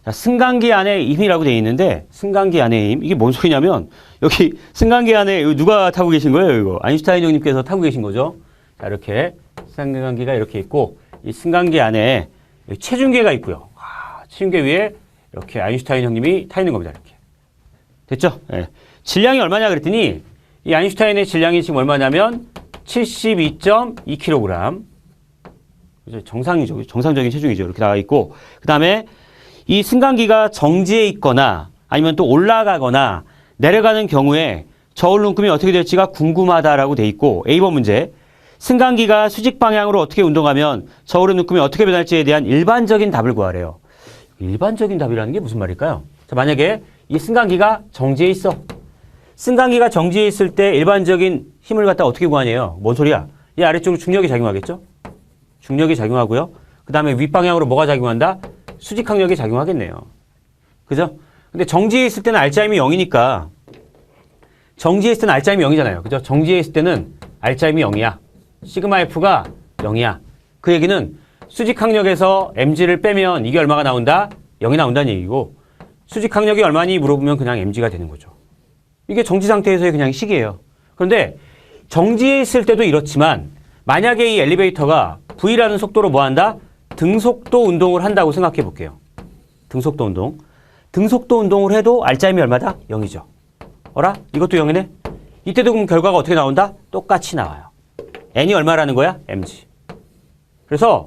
자, 승강기 안에 힘이라고 되어 있는데, 승강기 안에 힘. 이게 뭔 소리냐면, 여기 승강기 안에 누가 타고 계신 거예요, 이거? 아인슈타인 형님께서 타고 계신 거죠. 자, 이렇게 승강기가 이렇게 있고, 이 승강기 안에 체중계가 있고요. 체중계 위에 이렇게 아인슈타인 형님이 타 있는 겁니다, 이렇게. 됐죠? 예. 질량이 얼마냐 그랬더니, 이 아인슈타인의 질량이 지금 얼마냐면 72.2kg. 정상이죠. 정상적인 체중이죠. 이렇게 나와 있고, 그 다음에 이 승강기가 정지해 있거나 아니면 또 올라가거나 내려가는 경우에 저울 눈금이 어떻게 될지가 궁금하다라고 돼 있고, A번 문제. 승강기가 수직 방향으로 어떻게 운동하면 저울의 눈금이 어떻게 변할지에 대한 일반적인 답을 구하래요. 일반적인 답이라는 게 무슨 말일까요? 자, 만약에 이 승강기가 정지해 있어. 승강기가 정지해 있을 때 일반적인 힘을 갖다 어떻게 구하냐요? 뭔 소리야? 이 아래쪽으로 중력이 작용하겠죠? 중력이 작용하고요. 그 다음에 윗방향으로 뭐가 작용한다? 수직항력이 작용하겠네요. 그죠? 근데 정지해 있을 때는 알짜임이 0이니까 정지해 있을 때는 알짜임이 0이잖아요. 그죠? 정지해 있을 때는 알짜임이 0이야. 시그마 F가 0이야. 그 얘기는 수직항력에서 mg를 빼면 이게 얼마가 나온다? 0이 나온다는 얘기고 수직항력이 얼마니 물어보면 그냥 mg가 되는 거죠. 이게 정지 상태에서의 그냥 식이에요. 그런데 정지해 있을 때도 이렇지만 만약에 이 엘리베이터가 V라는 속도로 뭐 한다? 등속도 운동을 한다고 생각해 볼게요. 등속도 운동. 등속도 운동을 해도 알짜임이 얼마다? 0이죠. 어라? 이것도 0이네? 이때도 그럼 결과가 어떻게 나온다? 똑같이 나와요. n이 얼마라는 거야? mg. 그래서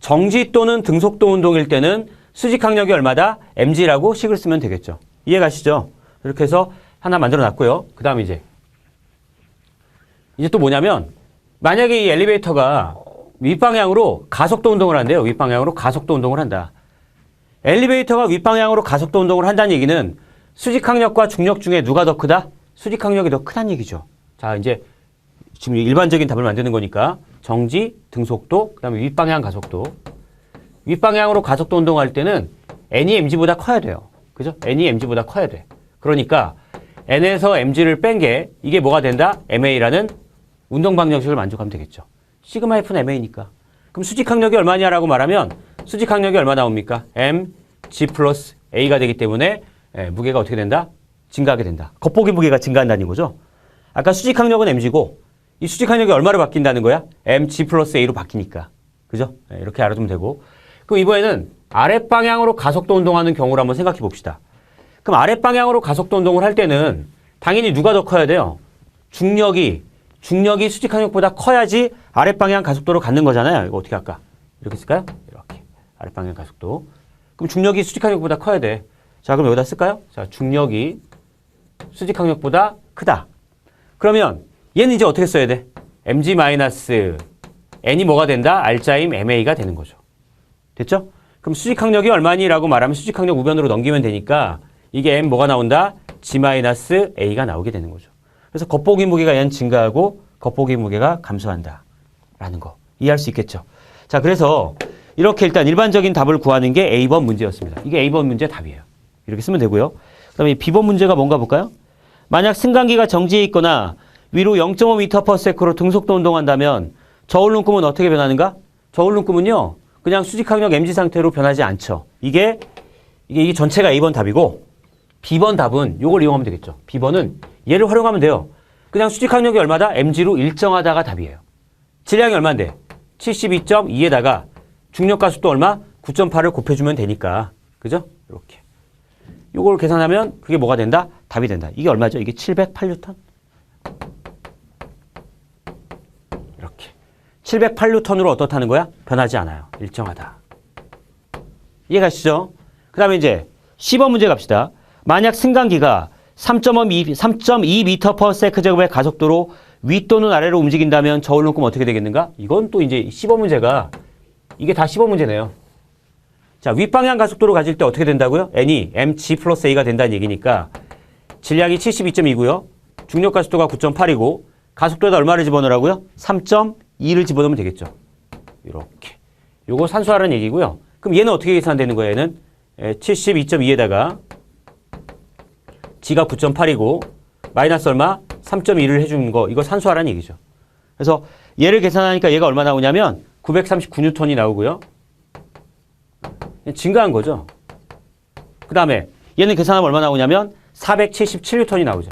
정지 또는 등속도 운동일 때는 수직항력이 얼마다? mg라고 식을 쓰면 되겠죠. 이해가시죠? 이렇게 해서 하나 만들어 놨고요. 그 다음에 이제 또 뭐냐면 만약에 이 엘리베이터가 윗방향으로 가속도 운동을 한대요. 윗방향으로 가속도 운동을 한다. 엘리베이터가 윗방향으로 가속도 운동을 한다는 얘기는 수직항력과 중력 중에 누가 더 크다? 수직항력이 더 크다는 얘기죠. 자, 이제 지금 일반적인 답을 만드는 거니까 정지, 등속도, 그 다음에 윗방향 가속도. 윗방향으로 가속도 운동할 때는 n이 mg보다 커야 돼요. 그죠? n이 mg보다 커야 돼. 그러니까 n에서 mg를 뺀 게 이게 뭐가 된다? ma라는 운동 방정식을 만족하면 되겠죠. 시그마 F는 ma니까. 그럼 수직항력이 얼마냐라고 말하면 수직항력이 얼마 나옵니까? mg 플러스 a가 되기 때문에 무게가 어떻게 된다? 증가하게 된다. 겉보기 무게가 증가한다는 거죠. 아까 수직항력은 mg고 이 수직항력이 얼마로 바뀐다는 거야? mg 플러스 a로 바뀌니까. 그죠? 이렇게 알아두면 되고. 그럼 이번에는 아랫방향으로 가속도 운동하는 경우를 한번 생각해 봅시다. 그럼 아랫방향으로 가속도 운동을 할 때는 당연히 누가 더 커야 돼요? 중력이 수직항력보다 커야지 아랫방향 가속도로 갖는 거잖아요. 이거 어떻게 할까? 이렇게 쓸까요? 이렇게. 아랫방향 가속도. 그럼 중력이 수직항력보다 커야 돼. 자, 그럼 여기다 쓸까요? 자, 중력이 수직항력보다 크다. 그러면 얘는 이제 어떻게 써야 돼? mg 마이너스 n이 뭐가 된다? 알짜임 ma가 되는 거죠. 됐죠? 그럼 수직항력이 얼마니라고 말하면 수직항력 우변으로 넘기면 되니까 이게 m 뭐가 나온다? g 마이너스 a가 나오게 되는 거죠. 그래서 겉보기 무게가 얘는 증가하고 겉보기 무게가 감소한다. 라는 거. 이해할 수 있겠죠? 자, 그래서 이렇게 일단 일반적인 답을 구하는 게 A번 문제였습니다. 이게 A번 문제 답이에요. 이렇게 쓰면 되고요. 그 다음에 B번 문제가 뭔가 볼까요? 만약 승강기가 정지해 있거나 위로 0.5m/s로 등속도 운동한다면 저울눈금은 어떻게 변하는가? 저울눈금은요, 그냥 수직항력 mg 상태로 변하지 않죠. 이게 전체가 A번 답이고 B번 답은 이걸 이용하면 되겠죠. B번은 얘를 활용하면 돼요. 그냥 수직항력이 얼마다? mg로 일정하다가 답이에요. 질량이 얼마인데? 72.2에다가 중력가속도 얼마? 9.8을 곱해주면 되니까. 그죠? 이렇게. 요걸 계산하면 그게 뭐가 된다? 답이 된다. 이게 얼마죠? 이게 708N? 이렇게. 708N으로 어떻다는 거야? 변하지 않아요. 일정하다. 이해가시죠? 그 다음에 이제 10번 문제 갑시다. 만약 승강기가 3.2m/s제곱의 가속도로 위 또는 아래로 움직인다면 저울눈금 어떻게 되겠는가? 이건 또 이제 10번 문제가 이게 다 10번 문제네요. 자, 윗방향 가속도로 가질 때 어떻게 된다고요? n이 mg 플러스 a가 된다는 얘기니까 질량이 72.2고요. 중력 가속도가 9.8이고 가속도에다 얼마를 집어넣으라고요? 3.2를 집어넣으면 되겠죠. 이렇게. 요거 산수하라는 얘기고요. 그럼 얘는 어떻게 계산되는 거예요? 얘는 72.2에다가 g가 9.8이고 마이너스 얼마? 3.2를 해주는 거. 이거 산수하라는 얘기죠. 그래서 얘를 계산하니까 얘가 얼마 나오냐면 939N이 나오고요. 증가한 거죠. 그 다음에 얘는 계산하면 얼마 나오냐면 477N이 나오죠.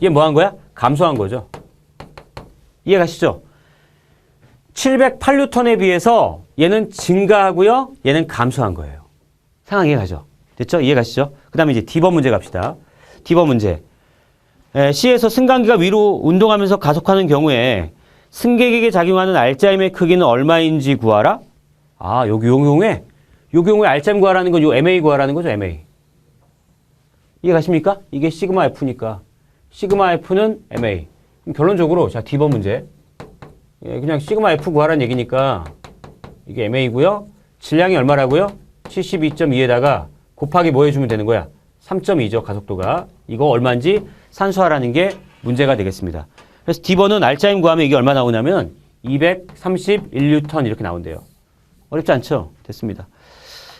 얘 뭐 한 거야? 감소한 거죠. 이해가시죠? 708N에 비해서 얘는 증가하고요. 얘는 감소한 거예요. 상황 이해가죠? 됐죠? 이해가시죠? 그 다음에 이제 D번 문제 갑시다. D번 문제. C에서 승강기가 위로 운동하면서 가속하는 경우에 승객에게 작용하는 알짜임의 크기는 얼마인지 구하라? 아, 요 경우에 알짜임 구하라는 건 요 MA 구하라는 거죠, MA. 이해가십니까? 이게 시그마 F니까. 시그마 F는 MA. 그럼 결론적으로, 자, D번 문제. 그냥 시그마 F 구하라는 얘기니까 이게 MA고요. 질량이 얼마라고요? 72.2에다가 곱하기 뭐 해주면 되는 거야? 3.2죠, 가속도가. 이거 얼마인지 산수하라는 게 문제가 되겠습니다. 그래서 D번은 알짜임 구하면 이게 얼마 나오냐면 231N 이렇게 나온대요. 어렵지 않죠? 됐습니다.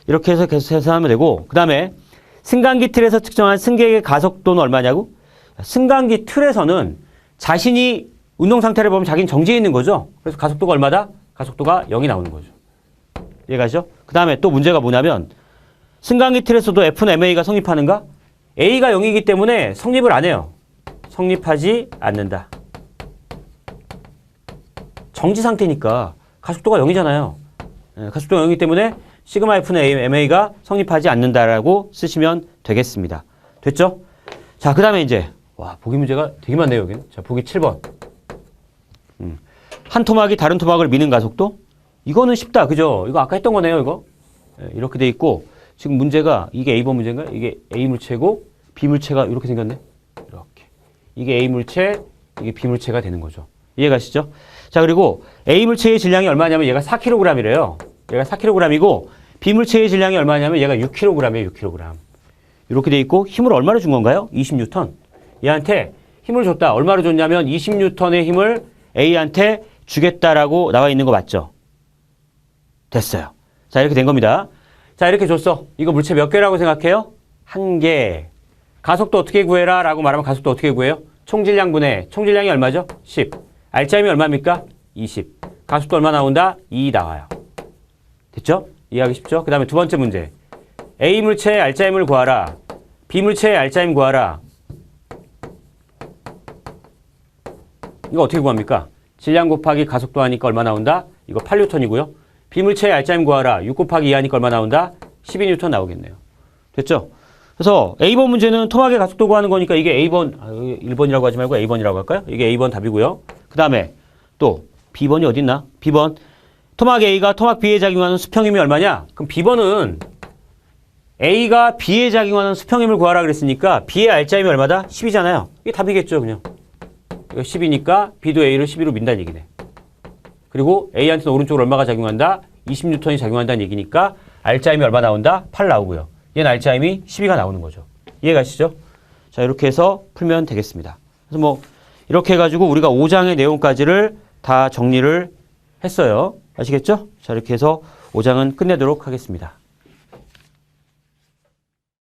이렇게 해서 계속 계산하면 되고, 그 다음에 승강기 틀에서 측정한 승객의 가속도는 얼마냐고? 승강기 틀에서는 자신이 운동 상태를 보면 자기는 정지해 있는 거죠. 그래서 가속도가 얼마다? 가속도가 0이 나오는 거죠. 이해가죠? 그 다음에 또 문제가 뭐냐면 승강기 틀에서도 F는 MA가 성립하는가? A가 0이기 때문에 성립을 안 해요. 성립하지 않는다. 정지 상태니까 가속도가 0이잖아요. 가속도가 0이기 때문에 시그마 F는 MA가 성립하지 않는다라고 쓰시면 되겠습니다. 됐죠? 자, 그 다음에 이제 와, 보기 문제가 되게 많네요, 여기는. 자, 보기 7번. 한 토막이 다른 토막을 미는 가속도? 이거는 쉽다, 그죠? 이거 아까 했던 거네요, 이거. 이렇게 돼 있고, 지금 문제가, 이게 A번 문제인가? 이게 A물체고, B물체가 이렇게 생겼네? 이렇게. 이게 A물체, 이게 B물체가 되는 거죠. 이해가시죠? 자, 그리고 A물체의 질량이 얼마냐면 얘가 4kg이래요. 얘가 4kg이고, B물체의 질량이 얼마냐면 얘가 6kg이에요, 6kg. 이렇게 돼 있고, 힘을 얼마로 준 건가요? 20N. 얘한테 힘을 줬다. 얼마로 줬냐면 20N의 힘을 A한테 주겠다라고 나와 있는 거 맞죠? 됐어요. 자, 이렇게 된 겁니다. 자, 이렇게 줬어. 이거 물체 몇 개라고 생각해요? 1개. 가속도 어떻게 구해라? 라고 말하면 가속도 어떻게 구해요? 총질량분의, 총질량이 얼마죠? 10. 알짜임이 얼마입니까? 20. 가속도 얼마 나온다? 2 나와요. 됐죠? 이해하기 쉽죠? 그 다음에 두 번째 문제. A물체의 알짜임을 구하라. B물체의 알짜임 구하라. 이거 어떻게 구합니까? 질량 곱하기 가속도 하니까 얼마 나온다? 이거 8N이고요. B물체의 알짜임 구하라. 6 곱하기 2 하니까 얼마 나온다? 12N 나오겠네요. 됐죠? 그래서 A번 문제는 토막의 가속도 구하는 거니까 이게 A번, 1번이라고 하지 말고 A번이라고 할까요? 이게 A번 답이고요. 그 다음에 또 B번이 어디 있나? B번. 토막 A가 토막 B에 작용하는 수평힘이 얼마냐? 그럼 B번은 A가 B에 작용하는 수평힘을 구하라 그랬으니까 B의 알짜임이 얼마다? 10이잖아요. 이게 답이겠죠, 그냥. 이거 10이니까 B도 A를 12로 민다는 얘기네. 그리고 A한테는 오른쪽으로 얼마가 작용한다? 20N이 작용한다는 얘기니까 알짜임이 얼마 나온다? 8 나오고요. 얘는 알짜임이 12가 나오는 거죠. 이해가시죠? 자, 이렇게 해서 풀면 되겠습니다. 그래서 뭐 이렇게 해가지고 우리가 5장의 내용까지를 다 정리를 했어요. 아시겠죠? 자, 이렇게 해서 5장은 끝내도록 하겠습니다.